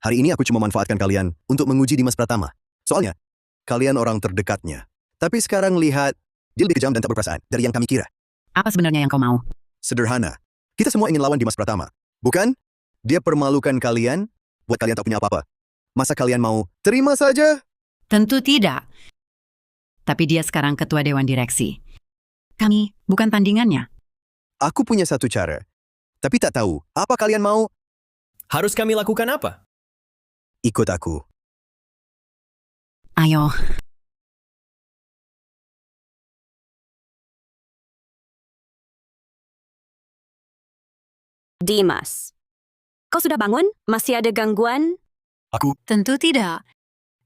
Hari ini aku cuma manfaatkan kalian untuk menguji Dimas Pratama. Soalnya, kalian orang terdekatnya. Tapi sekarang lihat, dia lebih kejam dan tak berperasaan dari yang kami kira. Apa sebenarnya yang kau mau? Sederhana. Kita semua ingin lawan Dimas Pratama. Bukan? Dia permalukan kalian, buat kalian tak punya apa-apa. Masa kalian mau terima saja? Tentu tidak. Tapi dia sekarang ketua Dewan Direksi. Kami bukan tandingannya. Aku punya satu cara. Tapi tak tahu, apa kalian mau? Harus kami lakukan apa? Ikut aku. Ayo. Dimas. Kau sudah bangun? Masih ada gangguan? Tentu tidak.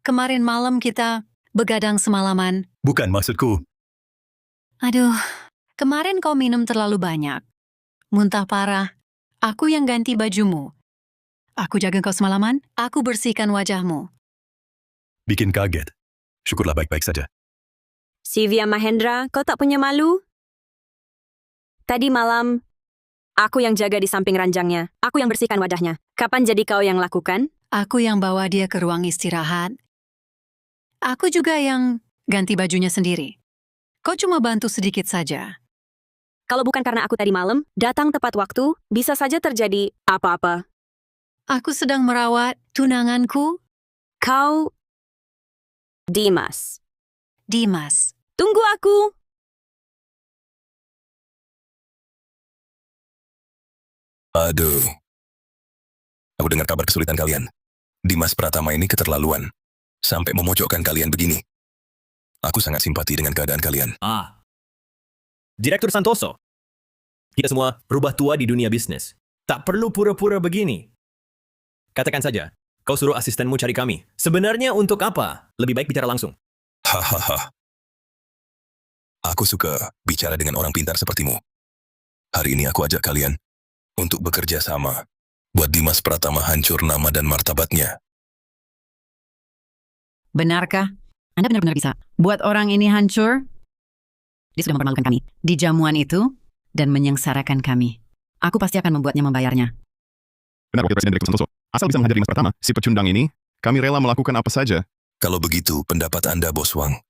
Kemarin malam kita begadang semalaman. Bukan maksudku. Aduh, kemarin kau minum terlalu banyak. Muntah parah. Aku yang ganti bajumu. Aku jaga kau semalaman, aku bersihkan wajahmu. Bikin kaget. Syukurlah baik-baik saja. Sivya Mahendra, kau tak punya malu? Tadi malam, aku yang jaga di samping ranjangnya. Aku yang bersihkan wadahnya. Kapan jadi kau yang lakukan? Aku yang bawa dia ke ruang istirahat. Aku juga yang ganti bajunya sendiri. Kau cuma bantu sedikit saja. Kalau bukan karena aku tadi malam, datang tepat waktu, bisa saja terjadi apa-apa. Aku sedang merawat tunanganku. Kau... Dimas. Dimas. Tunggu aku! Aduh. Aku dengar kabar kesulitan kalian. Dimas Pratama ini keterlaluan. Sampai memojokkan kalian begini. Aku sangat simpati dengan keadaan kalian. Direktur Santoso. Kita semua rubah tua di dunia bisnis. Tak perlu pura-pura begini. Katakan saja, kau suruh asistenmu cari kami. Sebenarnya untuk apa? Lebih baik bicara langsung. Hahaha. Aku suka bicara dengan orang pintar sepertimu. Hari ini aku ajak kalian untuk bekerja sama. Buat Dimas Pratama hancur nama dan martabatnya. Benarkah? Anda benar-benar bisa buat orang ini hancur? Dia sudah mempermalukan kami di jamuan itu dan menyengsarakan kami. Aku pasti akan membuatnya membayarnya. Benar, Wakil Presiden Direktur Santoso. Asal bisa menghadiri Dimas Pratama, si pecundang ini, kami rela melakukan apa saja. Kalau begitu, pendapat Anda, Bos Wang.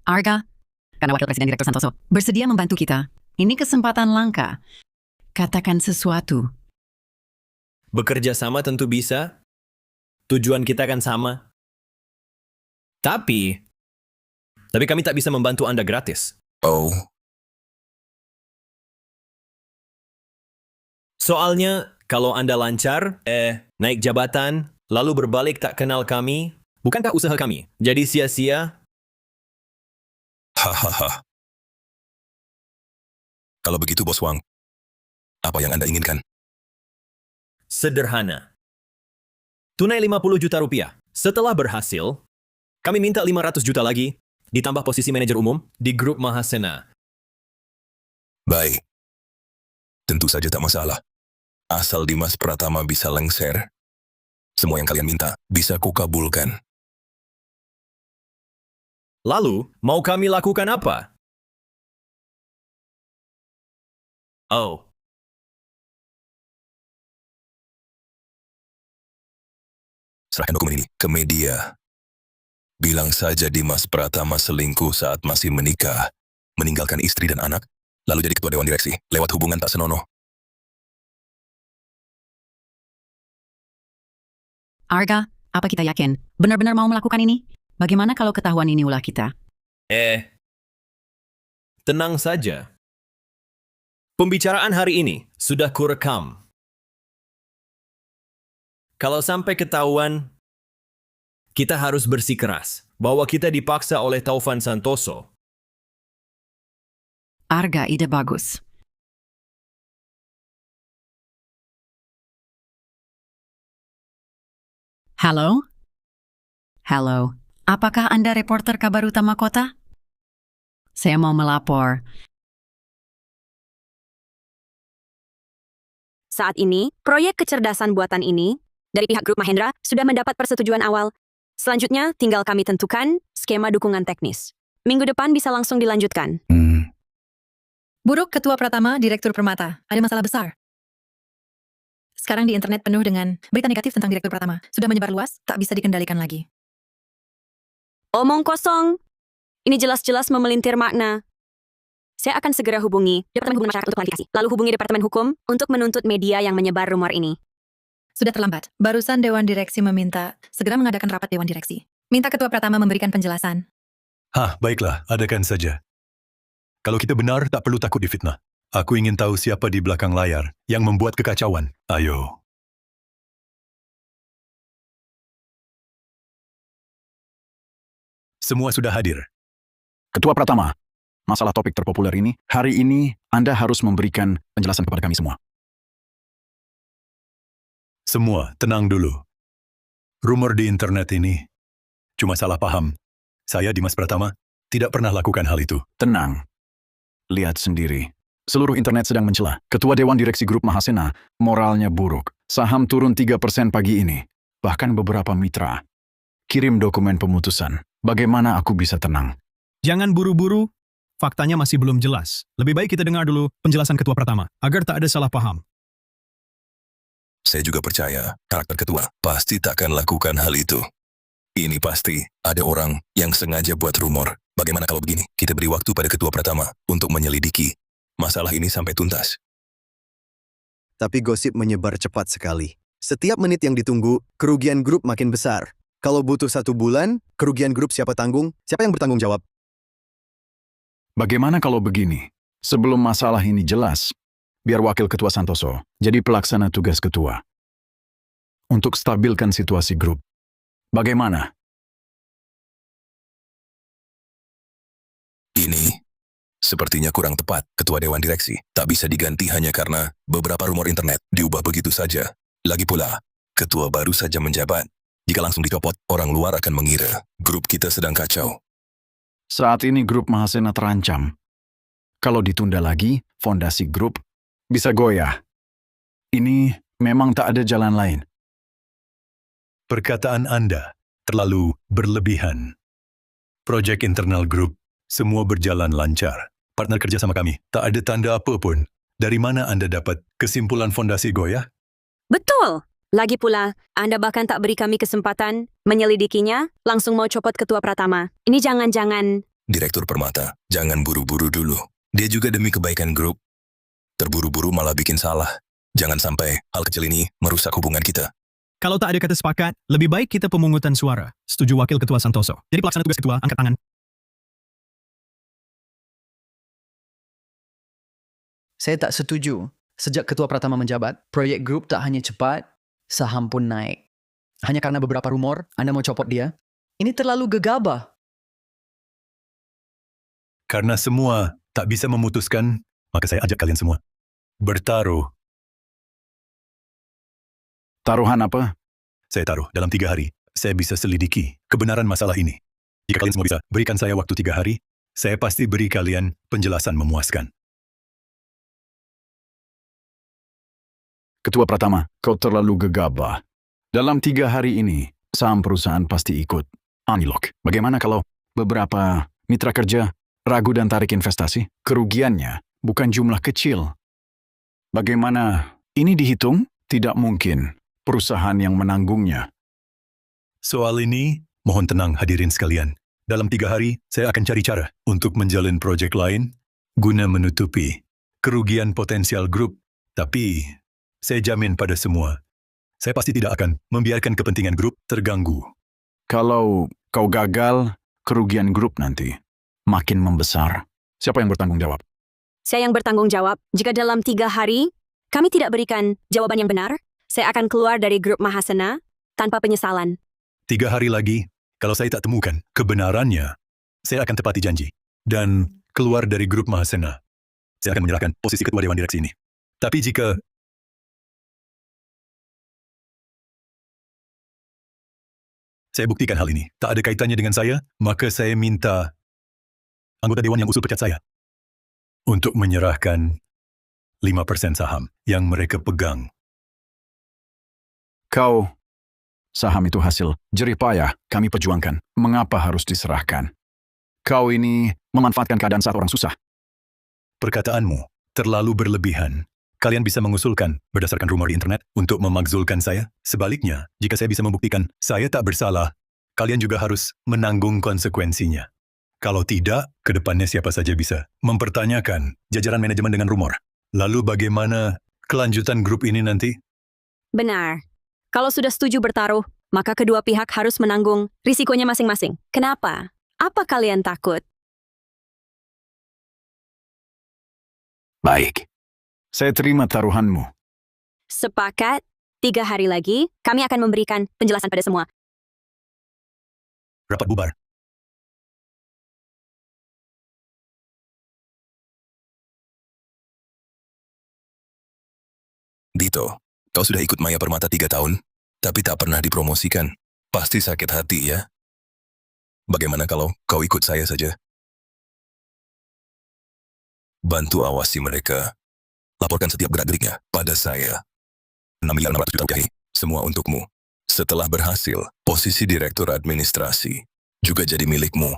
Arga, karena Wakil Presiden Direktur Santoso bersedia membantu kita. Ini kesempatan langka. Katakan sesuatu. Bekerja sama tentu bisa. Tujuan kita kan sama. Tapi kami tak bisa membantu Anda gratis. Oh, Soalnya, kalau Anda lancar, naik jabatan, lalu berbalik tak kenal kami, bukankah usaha kami jadi sia-sia? hahaha. Kalau begitu, Bos Wang, apa yang Anda inginkan? Sederhana. Tunai 50 juta rupiah. Setelah berhasil, kami minta 500 juta lagi, ditambah posisi manajer umum di grup Mahasena. Baik. Tentu saja tak masalah. Asal Dimas Pratama bisa lengser, semua yang kalian minta bisa kukabulkan. Lalu, mau kami lakukan apa? Oh. Serahkan dokumen ini ke media. Bilang saja Dimas Pratama selingkuh saat masih menikah, meninggalkan istri dan anak, lalu jadi ketua dewan direksi, lewat hubungan tak senonoh. Arga, apa kita yakin benar-benar mau melakukan ini? Bagaimana kalau ketahuan ini ulah kita? Tenang saja. Pembicaraan hari ini sudah kurekam. Kalau sampai ketahuan, kita harus bersikeras bahwa kita dipaksa oleh Taufan Santoso. Arga, ide bagus. Halo? Halo, apakah Anda reporter kabar utama kota? Saya mau melapor. Saat ini, proyek kecerdasan buatan ini dari pihak grup Mahendra sudah mendapat persetujuan awal. Selanjutnya, tinggal kami tentukan skema dukungan teknis. Minggu depan bisa langsung dilanjutkan. Buruk Ketua Pratama, Direktur Permata. Ada masalah besar. Sekarang di internet penuh dengan berita negatif tentang Direktur Pratama. Sudah menyebar luas, tak bisa dikendalikan lagi. Omong kosong. Ini jelas-jelas memelintir makna. Saya akan segera hubungi Departemen Hubungan Masyarakat untuk klarifikasi. Lalu hubungi Departemen Hukum untuk menuntut media yang menyebar rumor ini. Sudah terlambat. Barusan Dewan Direksi meminta segera mengadakan rapat Dewan Direksi. Minta Ketua Pratama memberikan penjelasan. Baiklah, adakan saja. Kalau kita benar, tak perlu takut difitnah. Aku ingin tahu siapa di belakang layar yang membuat kekacauan. Ayo. Semua sudah hadir. Ketua Pratama, masalah topik terpopuler ini, hari ini Anda harus memberikan penjelasan kepada kami semua. Semua, tenang dulu. Rumor di internet ini cuma salah paham. Saya, Dimas Pratama, tidak pernah lakukan hal itu. Tenang. Lihat sendiri. Seluruh internet sedang mencela. Ketua Dewan Direksi Grup Mahasena, moralnya buruk. Saham turun 3% pagi ini. Bahkan beberapa mitra. Kirim dokumen pemutusan. Bagaimana aku bisa tenang? Jangan buru-buru, faktanya masih belum jelas. Lebih baik kita dengar dulu penjelasan Ketua Pratama, agar tak ada salah paham. Saya juga percaya karakter ketua pasti takkan lakukan hal itu. Ini pasti ada orang yang sengaja buat rumor. Bagaimana kalau begini? Kita beri waktu pada Ketua Pratama untuk menyelidiki masalah ini sampai tuntas. Tapi gosip menyebar cepat sekali. Setiap menit yang ditunggu, kerugian grup makin besar. Kalau butuh 1 bulan, kerugian grup siapa tanggung? Siapa yang bertanggung jawab? Bagaimana kalau begini? Sebelum masalah ini jelas, biar Wakil Ketua Santoso jadi pelaksana tugas ketua. Untuk stabilkan situasi grup. Bagaimana? Ini sepertinya kurang tepat. Ketua Dewan Direksi tak bisa diganti hanya karena beberapa rumor internet diubah begitu saja. Lagi pula, ketua baru saja menjabat. Jika langsung dicopot, orang luar akan mengira grup kita sedang kacau. Saat ini grup Mahasena terancam. Kalau ditunda lagi, fondasi grup bisa goyah. Ini memang tak ada jalan lain. Perkataan Anda terlalu berlebihan. Proyek internal grup, semua berjalan lancar. Partner kerja sama kami, tak ada tanda apa pun. Dari mana Anda dapat kesimpulan fondasi goyah? Betul. Lagi pula, Anda bahkan tak beri kami kesempatan menyelidikinya, langsung mau copot Ketua Pratama. Ini jangan-jangan... Direktur Permata, jangan buru-buru dulu. Dia juga demi kebaikan grup. Terburu-buru malah bikin salah. Jangan sampai hal kecil ini merusak hubungan kita. Kalau tak ada kata sepakat, lebih baik kita pemungutan suara. Setuju Wakil Ketua Santoso. Jadi pelaksana tugas ketua, angkat tangan. Saya tak setuju. Sejak Ketua Pratama menjabat, proyek grup tak hanya cepat, saham pun naik. Hanya karena beberapa rumor, Anda mau copot dia? Ini terlalu gegabah. Karena semua tak bisa memutuskan, maka saya ajak kalian semua bertaruh. Taruhan apa? Saya taruh dalam 3 hari, saya bisa selidiki kebenaran masalah ini. Jika kalian semua bisa berikan saya waktu 3 hari, saya pasti beri kalian penjelasan memuaskan. Ketua Pratama, kau terlalu gegabah. Dalam 3 hari ini, saham perusahaan pasti ikut anjlok. Bagaimana kalau beberapa mitra kerja ragu dan tarik investasi? Kerugiannya bukan jumlah kecil. Bagaimana ini dihitung? Tidak mungkin perusahaan yang menanggungnya. Soal ini, mohon tenang hadirin sekalian. Dalam 3 hari, saya akan cari cara untuk menjalin proyek lain guna menutupi kerugian potensial grup. Tapi, saya jamin pada semua, saya pasti tidak akan membiarkan kepentingan grup terganggu. Kalau kau gagal, kerugian grup nanti makin membesar. Siapa yang bertanggung jawab? Saya yang bertanggung jawab. Jika dalam 3 hari kami tidak berikan jawaban yang benar, saya akan keluar dari grup Mahasena tanpa penyesalan. 3 hari lagi, kalau saya tak temukan kebenarannya, saya akan tepati janji dan keluar dari grup Mahasena. Saya akan menyerahkan posisi ketua dewan direksi ini. Tapi jika saya buktikan hal ini tak ada kaitannya dengan saya, maka saya minta anggota dewan yang usul pecat saya untuk menyerahkan 5% saham yang mereka pegang. Kau, saham itu hasil jerih payah kami perjuangkan. Mengapa harus diserahkan? Kau ini memanfaatkan keadaan saat orang susah. Perkataanmu terlalu berlebihan. Kalian bisa mengusulkan berdasarkan rumor di internet untuk memakzulkan saya. Sebaliknya, jika saya bisa membuktikan saya tak bersalah, kalian juga harus menanggung konsekuensinya. Kalau tidak, ke depannya siapa saja bisa mempertanyakan jajaran manajemen dengan rumor. Lalu bagaimana kelanjutan grup ini nanti? Benar. Kalau sudah setuju bertaruh, maka kedua pihak harus menanggung risikonya masing-masing. Kenapa? Apa kalian takut? Baik. Saya terima taruhanmu. Sepakat, 3 hari lagi, kami akan memberikan penjelasan pada semua. Rapat bubar. Dito, kau sudah ikut Maya Permata 3 tahun, tapi tak pernah dipromosikan. Pasti sakit hati ya? Bagaimana kalau kau ikut saya saja? Bantu awasi mereka. Laporkan setiap gerak-geriknya pada saya. 6.600.000.000 rupiah, semua untukmu. Setelah berhasil, posisi direktur administrasi juga jadi milikmu.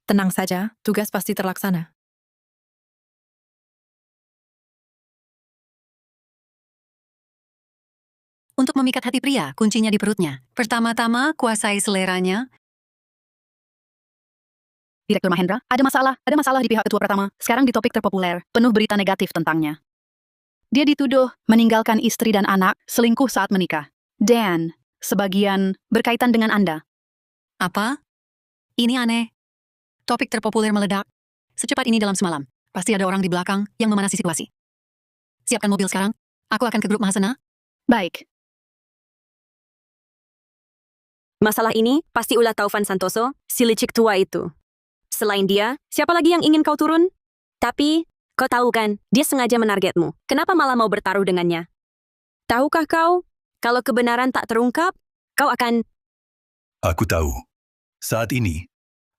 Tenang saja, tugas pasti terlaksana. Untuk memikat hati pria, kuncinya di perutnya. Pertama-tama, kuasai seleranya. Direktur Mahendra, ada masalah di pihak ketua Pratama. Sekarang di topik terpopuler, penuh berita negatif tentangnya. Dia dituduh meninggalkan istri dan anak, selingkuh saat menikah. Dan, sebagian berkaitan dengan Anda. Apa? Ini aneh. Topik terpopuler meledak. Secepat ini dalam semalam. Pasti ada orang di belakang yang memanasi situasi. Siapkan mobil sekarang. Aku akan ke grup Mahasena. Baik. Masalah ini pasti ulah Taufan Santoso, si licik tua itu. Selain dia, siapa lagi yang ingin kau turun? Tapi, kau tahu kan, dia sengaja menargetmu. Kenapa malah mau bertaruh dengannya? Tahukah kau, kalau kebenaran tak terungkap, kau akan... Aku tahu. Saat ini,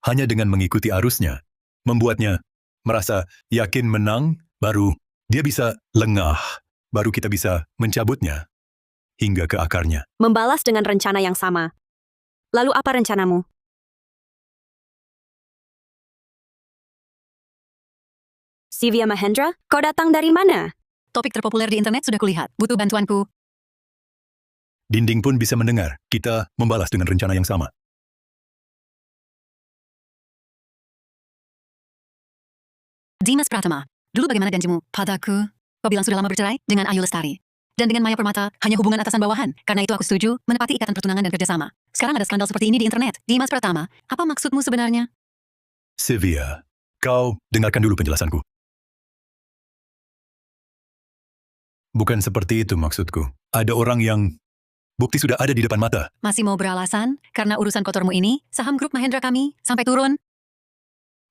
hanya dengan mengikuti arusnya, membuatnya merasa yakin menang, baru dia bisa lengah, baru kita bisa mencabutnya hingga ke akarnya. Membalas dengan rencana yang sama. Lalu apa rencanamu? Sivia Mahendra, kau datang dari mana? Topik terpopuler di internet sudah kulihat. Butuh bantuanku. Dinding pun bisa mendengar. Kita membalas dengan rencana yang sama. Dimas Pratama, dulu bagaimana janjimu padaku? Kau bilang sudah lama bercerai dengan Ayu Lestari. Dan dengan Maya Permata, hanya hubungan atasan-bawahan. Karena itu aku setuju menepati ikatan pertunangan dan kerjasama. Sekarang ada skandal seperti ini di internet. Dimas Pratama, apa maksudmu sebenarnya? Sivia, kau dengarkan dulu penjelasanku. Bukan seperti itu maksudku. Ada orang yang bukti sudah ada di depan mata. Masih mau beralasan? Karena urusan kotormu ini, saham grup Mahendra kami, sampai turun.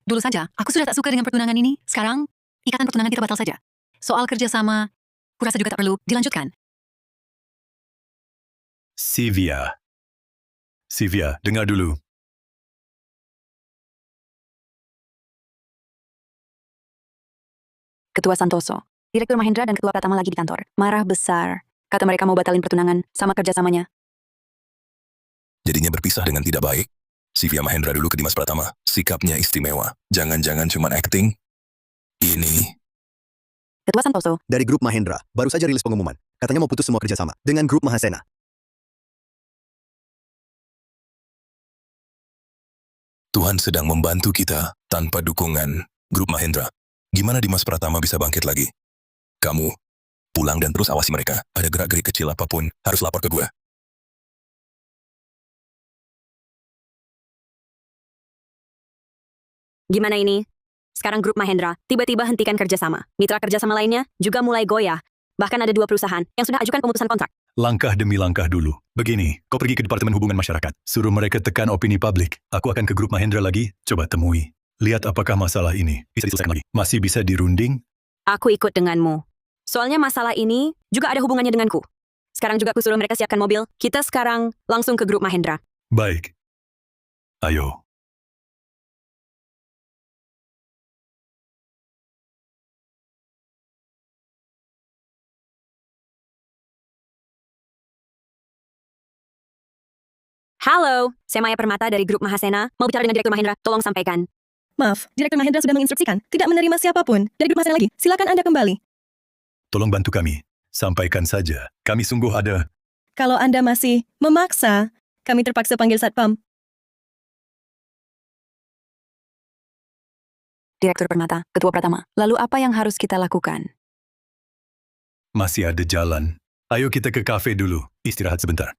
Dulu saja, aku sudah tak suka dengan pertunangan ini. Sekarang, ikatan pertunangan kita batal saja. Soal kerjasama, kurasa juga tak perlu dilanjutkan. Sylvia. Sylvia, dengar dulu. Ketua Santoso, Direktur Mahendra dan Ketua Pratama lagi di kantor. Marah besar. Kata mereka mau batalin pertunangan sama kerjasamanya. Jadinya berpisah dengan tidak baik. Sylvia Mahendra dulu ke Dimas Pratama. Sikapnya istimewa. Jangan-jangan cuma acting. Ini Ketua Santoso, Dari grup Mahendra, baru saja rilis pengumuman. Katanya mau putus semua kerjasama dengan grup Mahasena. Tuhan sedang membantu kita tanpa dukungan grup Mahendra. Gimana Dimas Pratama bisa bangkit lagi? Kamu pulang dan terus awasi mereka. Ada gerak-gerik kecil apapun, harus lapor ke gue. Gimana ini? Sekarang grup Mahendra tiba-tiba hentikan kerjasama. Mitra kerjasama lainnya juga mulai goyah. Bahkan ada 2 perusahaan yang sudah ajukan pemutusan kontrak. Langkah demi langkah dulu. Begini, kau pergi ke Departemen Hubungan Masyarakat. Suruh mereka tekan opini publik. Aku akan ke grup Mahendra lagi, coba temui. Lihat apakah masalah ini bisa diselesaikan lagi. Masih bisa dirunding? Aku ikut denganmu. Soalnya masalah ini juga ada hubungannya denganku. Sekarang juga aku suruh mereka siapkan mobil. Kita sekarang langsung ke grup Mahendra. Baik. Ayo. Halo, saya Maya Permata dari grup Mahasena. Mau bicara dengan Direktur Mahendra, tolong sampaikan. Maaf, Direktur Mahendra sudah menginstruksikan tidak menerima siapapun dari grup Mahasena lagi. Silakan Anda kembali. Tolong bantu kami. Sampaikan saja. Kami sungguh ada. Kalau Anda masih memaksa, kami terpaksa panggil Satpam. Direktur Permata, Ketua Pratama. Lalu apa yang harus kita lakukan? Masih ada jalan. Ayo kita ke kafe dulu. Istirahat sebentar.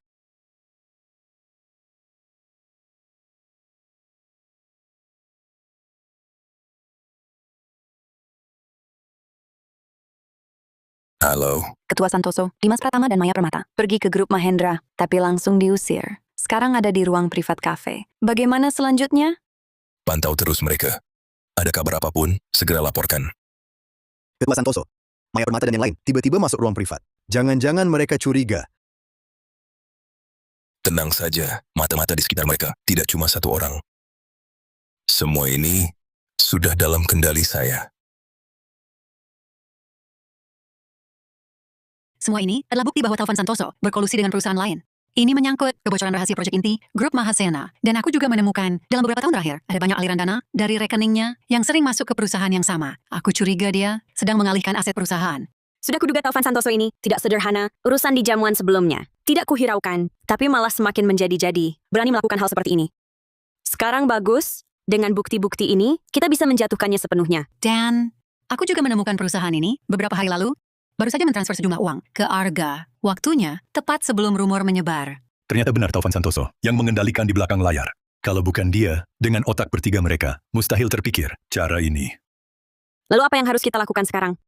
Halo. Ketua Santoso, Dimas Pratama dan Maya Permata. Pergi ke grup Mahendra, tapi langsung diusir. Sekarang ada di ruang privat cafe. Bagaimana selanjutnya? Pantau terus mereka. Ada kabar apapun, segera laporkan. Ketua Santoso, Maya Permata dan yang lain tiba-tiba masuk ruang privat. Jangan-jangan mereka curiga. Tenang saja, mata-mata di sekitar mereka. Tidak cuma satu orang. Semua ini sudah dalam kendali saya. Semua ini adalah bukti bahwa Taufan Santoso berkolusi dengan perusahaan lain. Ini menyangkut kebocoran rahasia proyek inti Grup Mahasena. Dan aku juga menemukan dalam beberapa tahun terakhir ada banyak aliran dana dari rekeningnya yang sering masuk ke perusahaan yang sama. Aku curiga dia sedang mengalihkan aset perusahaan. Sudah kuduga Taufan Santoso ini tidak sederhana urusan di jamuan sebelumnya. Tidak kuhiraukan, tapi malah semakin menjadi-jadi. Berani melakukan hal seperti ini. Sekarang bagus, dengan bukti-bukti ini, kita bisa menjatuhkannya sepenuhnya. Dan aku juga menemukan perusahaan ini beberapa hari lalu baru saja mentransfer sejumlah uang ke Arga. Waktunya tepat sebelum rumor menyebar. Ternyata benar Taufan Santoso yang mengendalikan di belakang layar. Kalau bukan dia, dengan otak bertiga mereka, mustahil terpikir cara ini. Lalu apa yang harus kita lakukan sekarang?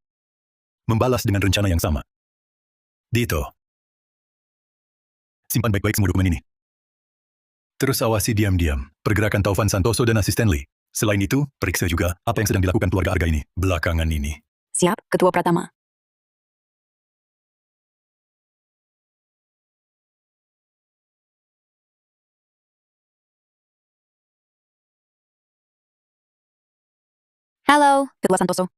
Membalas dengan rencana yang sama. Dito. Simpan baik-baik semua dokumen ini. Terus awasi diam-diam pergerakan Taufan Santoso dan asisten Lee. Selain itu, periksa juga apa yang sedang dilakukan keluarga Arga ini belakangan ini. Siap, Ketua Pratama. Halo, Ketua Santoso.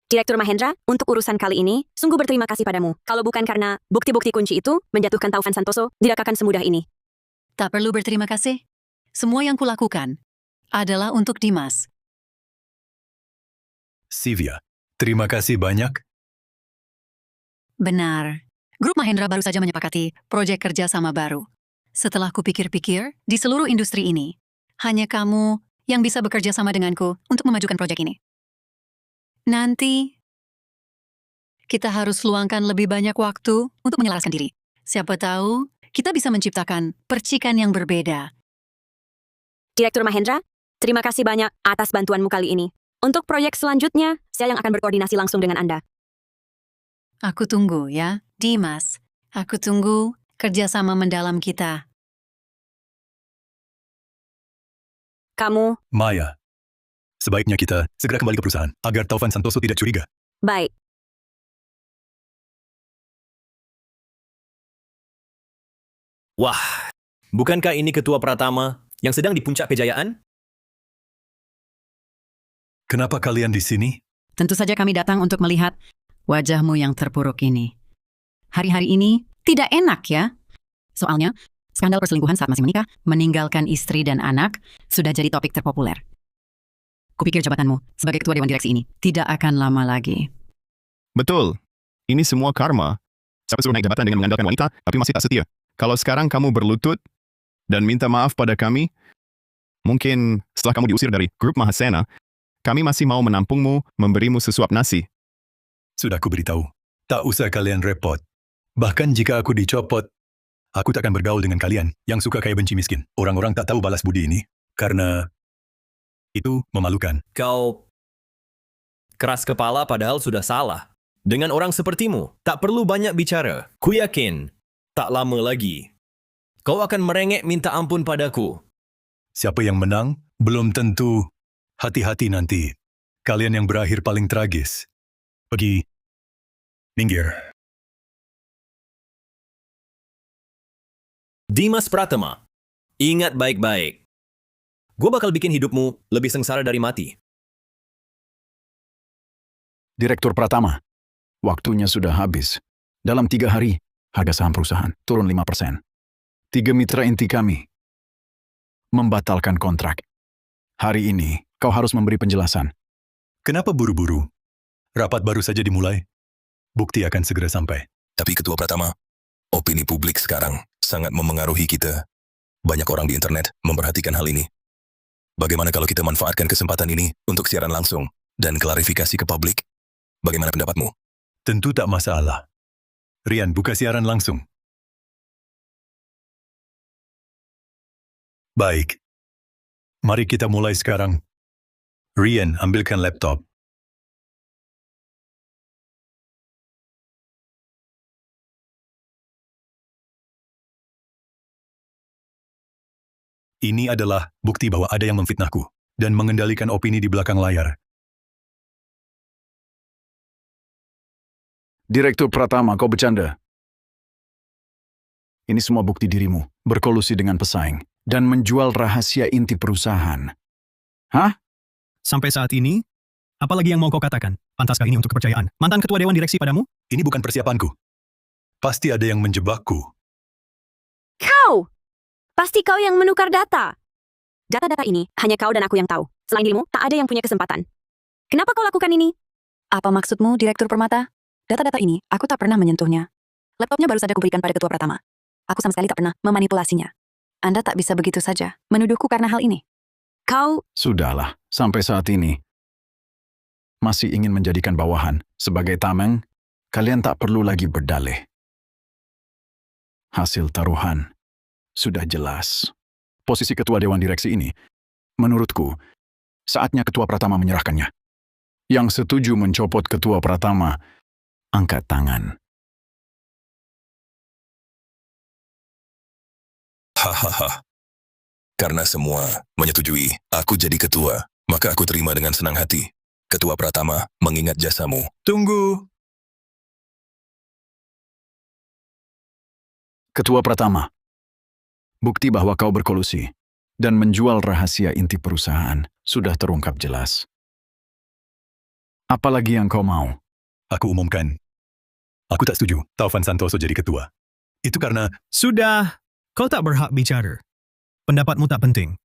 Direktur Mahendra, untuk urusan kali ini, sungguh berterima kasih padamu. Kalau bukan karena bukti-bukti kunci itu menjatuhkan Taufan Santoso, tidak akan semudah ini. Tak perlu berterima kasih. Semua yang kulakukan adalah untuk Dimas. Sylvia, terima kasih banyak. Benar. Grup Mahendra baru saja menyepakati proyek kerja sama baru. Setelah kupikir-pikir, di seluruh industri ini, hanya kamu yang bisa bekerja sama denganku untuk memajukan proyek ini. Nanti, kita harus luangkan lebih banyak waktu untuk menyelaraskan diri. Siapa tahu, kita bisa menciptakan percikan yang berbeda. Direktur Mahendra, terima kasih banyak atas bantuanmu kali ini. Untuk proyek selanjutnya, saya yang akan berkoordinasi langsung dengan Anda. Aku tunggu ya, Dimas. Aku tunggu kerjasama mendalam kita. Kamu, Maya. Sebaiknya kita segera kembali ke perusahaan agar Taufan Santoso tidak curiga. baik. Wah, bukankah ini ketua Pratama yang sedang di puncak kejayaan? Kenapa kalian di sini? Tentu saja kami datang untuk melihat wajahmu yang terpuruk ini. Hari-hari ini tidak enak ya. Soalnya, skandal perselingkuhan saat masih menikah, meninggalkan istri dan anak, sudah jadi topik terpopuler. Kupikir jabatanmu sebagai ketua Dewan Direksi ini tidak akan lama lagi. Betul. Ini semua karma. Siapa suruh naik jabatan dengan mengandalkan wanita, tapi masih tak setia? Kalau sekarang kamu berlutut dan minta maaf pada kami, mungkin setelah kamu diusir dari grup Mahasena, kami masih mau menampungmu, memberimu sesuap nasi. Sudah ku beritahu. Tak usah kalian repot. Bahkan jika aku dicopot, aku tak akan bergaul dengan kalian yang suka kaya benci miskin. Orang-orang tak tahu balas budi ini, karena itu memalukan. Kau keras kepala padahal sudah salah. Dengan orang sepertimu, tak perlu banyak bicara. Ku yakin, tak lama lagi, kau akan merengek minta ampun padaku. Siapa yang menang, belum tentu. Hati-hati nanti. Kalian yang berakhir paling tragis. Pergi. Minggir. Dimas Pratama, ingat baik-baik. Gue bakal bikin hidupmu lebih sengsara dari mati. Direktur Pratama, waktunya sudah habis. Dalam 3 hari, harga saham perusahaan turun 5%. 3 mitra inti kami membatalkan kontrak. Hari ini, kau harus memberi penjelasan. Kenapa buru-buru? Rapat baru saja dimulai. Bukti akan segera sampai. Tapi Ketua Pratama, opini publik sekarang sangat memengaruhi kita. Banyak orang di internet memperhatikan hal ini. Bagaimana kalau kita manfaatkan kesempatan ini untuk siaran langsung dan klarifikasi ke publik? Bagaimana pendapatmu? Tentu tak masalah. Rian, buka siaran langsung. Baik. Mari kita mulai sekarang. Rian, ambilkan laptop. Ini adalah bukti bahwa ada yang memfitnahku dan mengendalikan opini di belakang layar. Direktur Pratama, kau bercanda. Ini semua bukti dirimu, berkolusi dengan pesaing, dan menjual rahasia inti perusahaan. Hah? Sampai saat ini, apalagi yang mau kau katakan? Pantaskah ini untuk kepercayaan? Mantan ketua Dewan Direksi padamu? Ini bukan persiapanku. Pasti ada yang menjebakku. Kau! Pasti kau yang menukar data. Data-data ini hanya kau dan aku yang tahu. Selain dirimu, tak ada yang punya kesempatan. Kenapa kau lakukan ini? Apa maksudmu, Direktur Permata? Data-data ini, aku tak pernah menyentuhnya. Laptopnya baru saja kuberikan pada Ketua Pratama. Aku sama sekali tak pernah memanipulasinya. Anda tak bisa begitu saja menuduhku karena hal ini. Kau... Sudahlah, sampai saat ini. Masih ingin menjadikan bawahan sebagai tameng, kalian tak perlu lagi berdalih. Hasil taruhan sudah jelas. Posisi Ketua Dewan Direksi ini, menurutku, saatnya Ketua Pratama menyerahkannya. Yang setuju mencopot Ketua Pratama, angkat tangan. Hahaha. Karena semua menyetujui aku jadi ketua, maka aku terima dengan senang hati. Ketua Pratama mengingat jasamu. Tunggu. Ketua Pratama, bukti bahwa kau berkolusi dan menjual rahasia inti perusahaan sudah terungkap jelas. Apalagi yang kau mau? Aku umumkan. Aku tak setuju Taufan Santoso jadi ketua. Itu karena... Sudah, kau tak berhak bicara. Pendapatmu tak penting.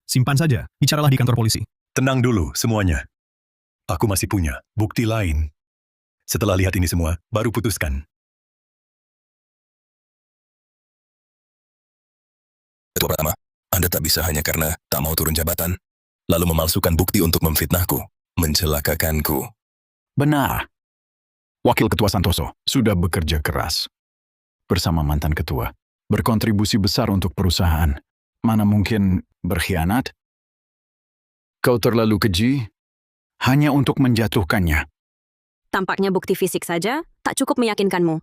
Simpan saja, bicaralah di kantor polisi. Tenang dulu semuanya. Aku masih punya bukti lain. Setelah lihat ini semua, baru putuskan. Ketua Pratama, Anda tak bisa hanya karena tak mau turun jabatan, lalu memalsukan bukti untuk memfitnahku, mencelakakanku. Benar. Wakil Ketua Santoso sudah bekerja keras. Bersama mantan ketua, berkontribusi besar untuk perusahaan. Mana mungkin berkhianat? Kau terlalu keji hanya untuk menjatuhkannya. Tampaknya bukti fisik saja tak cukup meyakinkanmu.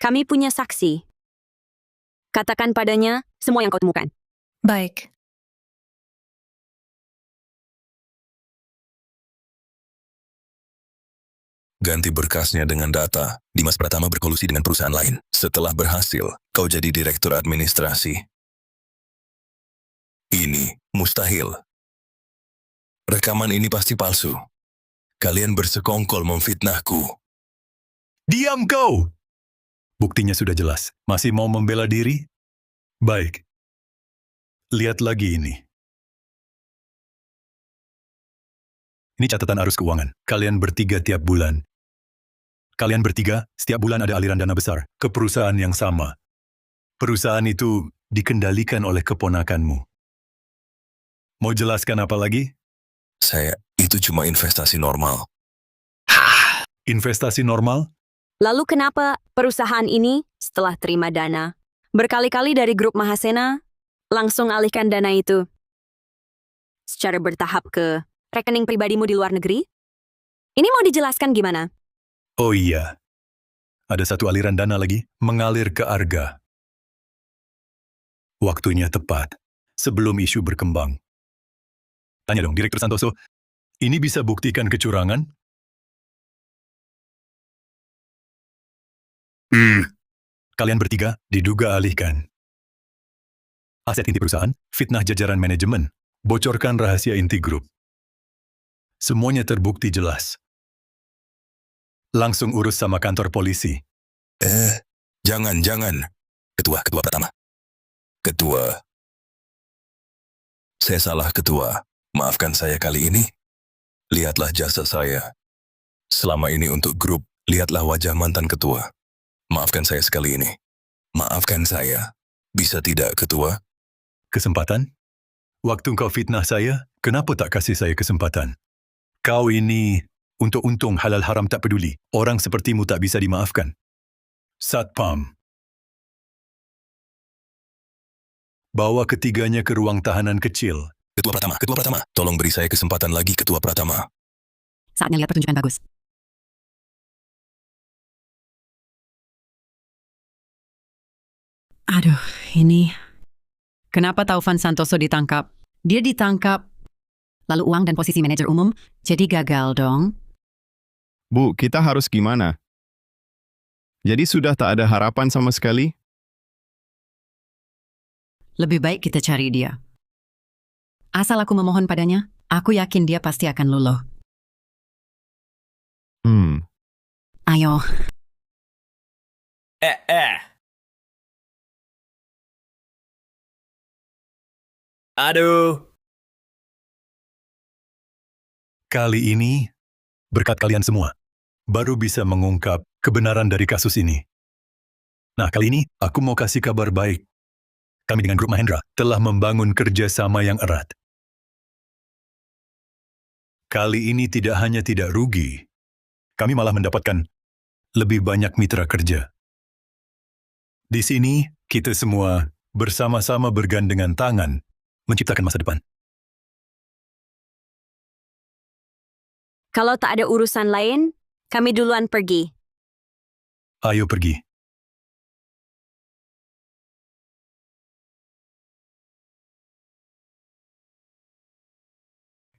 Kami punya saksi. Katakan padanya semua yang kau temukan. Baik. Ganti berkasnya dengan data. Dimas Pratama berkolusi dengan perusahaan lain. Setelah berhasil, kau jadi direktur administrasi. Ini mustahil. Rekaman ini pasti palsu. Kalian bersekongkol memfitnahku. Diam kau! Buktinya sudah jelas. Masih mau membela diri? Baik. Lihat lagi ini. Ini catatan arus keuangan. Kalian bertiga tiap bulan. Kalian bertiga, setiap bulan ada aliran dana besar ke perusahaan yang sama. Perusahaan itu dikendalikan oleh keponakanmu. Mau jelaskan apa lagi? Itu cuma investasi normal. Investasi normal? Lalu kenapa perusahaan ini setelah terima dana berkali-kali dari grup Mahasena langsung alihkan dana itu secara bertahap ke rekening pribadimu di luar negeri? Ini mau dijelaskan gimana? Oh iya. Ada satu aliran dana lagi mengalir ke Arga. Waktunya tepat, sebelum isu berkembang. Tanya dong, Direktur Santoso, ini bisa buktikan kecurangan? Kalian bertiga diduga alihkan. Aset inti perusahaan, fitnah jajaran manajemen, bocorkan rahasia inti grup. Semuanya terbukti jelas. Langsung urus sama kantor polisi. Jangan. Ketua Pratama. Ketua. Saya salah, Ketua. Maafkan saya kali ini. Lihatlah jasa saya. Selama ini untuk grup, lihatlah wajah mantan ketua. Maafkan saya sekali ini. Maafkan saya. Bisa tidak, Ketua? Kesempatan? Waktu kau fitnah saya, kenapa tak kasih saya kesempatan? Kau ini, untuk untung halal haram tak peduli. Orang sepertimu tak bisa dimaafkan. Satpam. Bawa ketiganya ke ruang tahanan kecil. Ketua Pratama, tolong beri saya kesempatan lagi, Ketua Pratama. Saatnya lihat pertunjukan bagus. Aduh, ini... Kenapa Taufan Santoso ditangkap? Dia ditangkap. Lalu uang dan posisi manajer umum jadi gagal dong. Bu, kita harus gimana? Jadi sudah tak ada harapan sama sekali? Lebih baik kita cari dia. Asal aku memohon padanya, aku yakin dia pasti akan luluh. Ayo. Aduh. Kali ini, berkat kalian semua, baru bisa mengungkap kebenaran dari kasus ini. Nah, kali ini aku mau kasih kabar baik. Kami dengan Grup Mahendra telah membangun kerjasama yang erat. Kali ini tidak hanya tidak rugi, kami malah mendapatkan lebih banyak mitra kerja. Di sini, kita semua bersama-sama bergandengan tangan menciptakan masa depan. Kalau tak ada urusan lain, kami duluan pergi. Ayo pergi.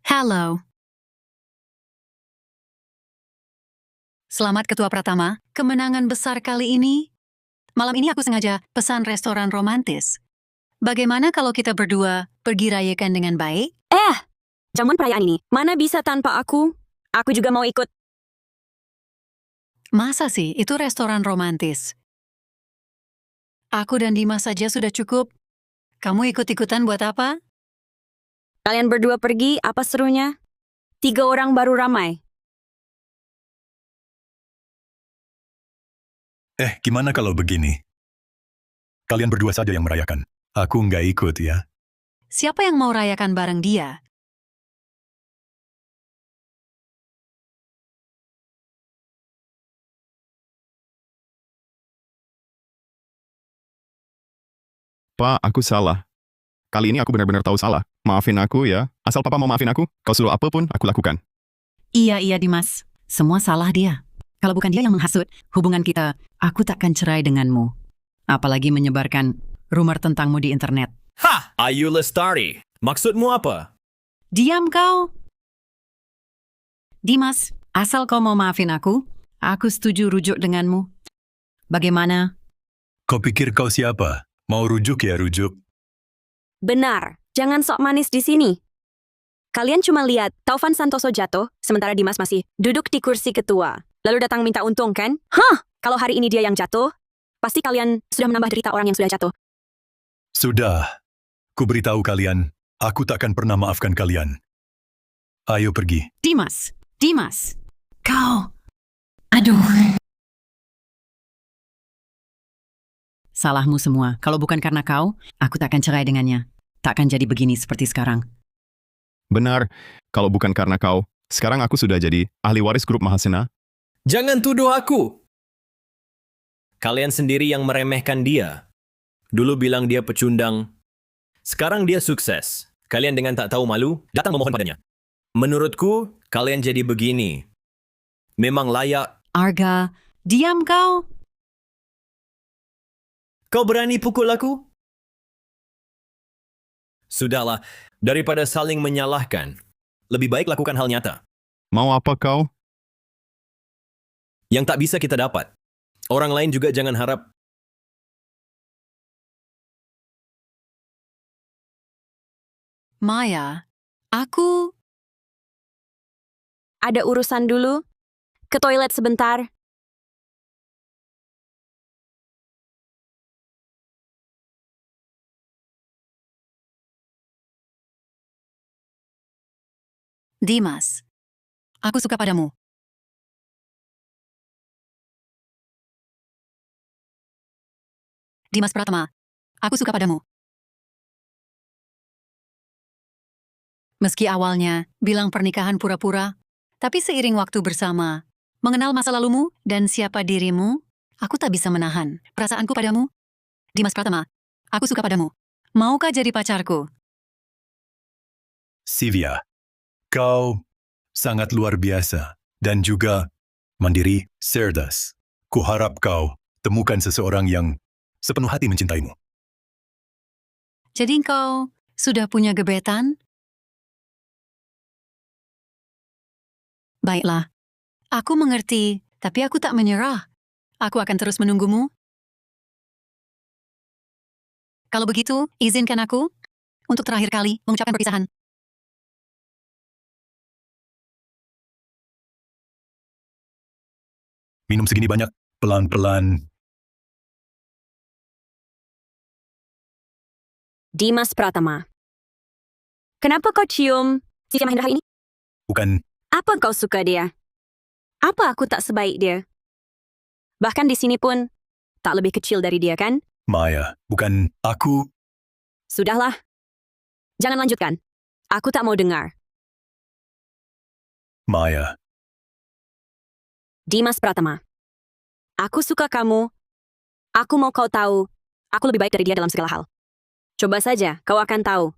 Halo. Selamat Ketua Pratama, kemenangan besar kali ini. Malam ini aku sengaja pesan restoran romantis. Bagaimana kalau kita berdua pergi rayakan dengan baik? Jamuan perayaan ini, mana bisa tanpa aku? Aku juga mau ikut. Masa sih, itu restoran romantis. Aku dan Dimas saja sudah cukup. Kamu ikut-ikutan buat apa? Kalian berdua pergi, apa serunya? 3 orang baru ramai. Gimana kalau begini? Kalian berdua saja yang merayakan. Aku nggak ikut ya. Siapa yang mau rayakan bareng dia? Pak, aku salah. Kali ini aku benar-benar tahu salah. Maafin aku ya. Asal Papa mau maafin aku, kau suruh apapun, aku lakukan. Iya, Dimas. Semua salah dia. Kalau bukan dia yang menghasut hubungan kita, aku takkan cerai denganmu. Apalagi menyebarkan rumor tentangmu di internet. Ayu Lestari, maksudmu apa? Diam kau! Dimas, asal kau mau maafin aku, Aku setuju rujuk denganmu. Bagaimana? Kau pikir kau siapa? Mau rujuk ya rujuk. Benar, jangan sok manis di sini. Kalian cuma lihat Taufan Santoso jatuh, sementara Dimas masih duduk di kursi ketua. Lalu datang minta untung, kan? Hah, kalau hari ini dia yang jatuh, pasti kalian sudah menambah derita orang yang sudah jatuh. Sudah. Ku beritahu kalian, aku takkan pernah maafkan kalian. Ayo pergi. Dimas, kau. Aduh. Salahmu semua. Kalau bukan karena kau, aku takkan cerai dengannya. Takkan jadi begini seperti sekarang. Benar, kalau bukan karena kau, sekarang aku sudah jadi ahli waris grup Mahasena. Jangan tuduh aku. Kalian sendiri yang meremehkan dia. Dulu bilang dia pecundang. Sekarang dia sukses. Kalian dengan tak tahu malu, datang memohon padanya. Menurutku, kalian jadi begini. Memang layak. Arga, diam kau. Kau berani pukul aku? Sudahlah, daripada saling menyalahkan, lebih baik lakukan hal nyata. Mau apa kau? Yang tak bisa kita dapat. Orang lain juga jangan harap. Maya, aku... Ada urusan dulu. Ke toilet sebentar. Dimas, aku suka padamu. Dimas Pratama, aku suka padamu. Meski awalnya bilang pernikahan pura-pura, tapi seiring waktu bersama, mengenal masa lalumu dan siapa dirimu, aku tak bisa menahan perasaanku padamu. Dimas Pratama, aku suka padamu. Maukah jadi pacarku? Sivia, kau sangat luar biasa dan juga mandiri, cerdas. Kuharap kau temukan seseorang yang sepenuh hati mencintaimu. Jadi engkau sudah punya gebetan? Baiklah, aku mengerti, tapi aku tak menyerah. Aku akan terus menunggumu. Kalau begitu, izinkan aku untuk terakhir kali mengucapkan perpisahan. Minum segini banyak, pelan-pelan. Dimas Pratama. Kenapa kau cium Sivia Mahendra hari ini? Bukan, Apa kau suka dia? Apa aku tak sebaik dia? Bahkan di sini pun, tak lebih kecil dari dia, kan? Maya, bukan aku. Sudahlah. Jangan lanjutkan. Aku tak mau dengar. Maya, Dimas Pratama. Aku suka kamu. Aku mau kau tahu. Aku lebih baik dari dia dalam segala hal. Coba saja, kau akan tahu.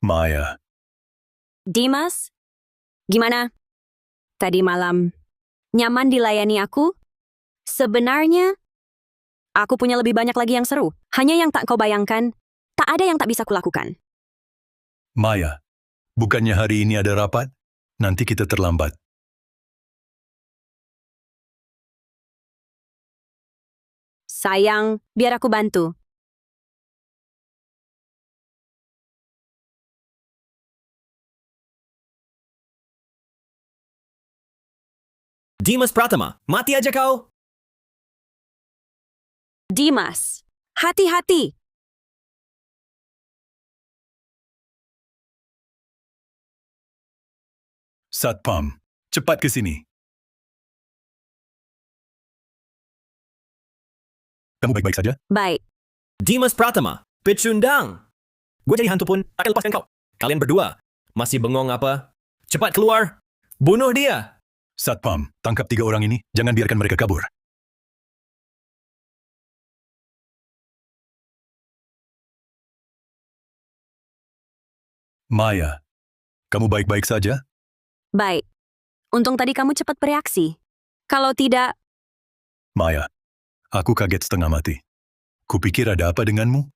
Maya, Dimas, gimana? Tadi malam, nyaman dilayani aku? Sebenarnya, aku punya lebih banyak lagi yang seru. Hanya yang tak kau bayangkan, tak ada yang tak bisa kulakukan. Maya, bukannya hari ini ada rapat? Nanti kita terlambat. Sayang, biar aku bantu. Dimas Pratama, mati aja kau. Dimas, hati-hati. Satpam, cepat ke sini. Kamu baik-baik saja? Baik. Dimas Pratama, pecundang. Gue jadi hantu pun akan lepaskan kau. Kalian berdua, masih bengong apa? Cepat keluar. Bunuh dia. Satpam, tangkap 3 orang ini. Jangan biarkan mereka kabur. Maya, kamu baik-baik saja? Baik. Untung tadi kamu cepat bereaksi. Kalau tidak, Maya, Aku kaget setengah mati. Kupikir ada apa denganmu?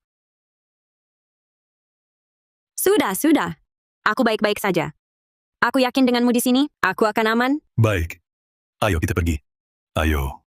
Sudah. Aku baik-baik saja. Aku yakin denganmu di sini, aku akan aman. Baik. Ayo kita pergi. Ayo.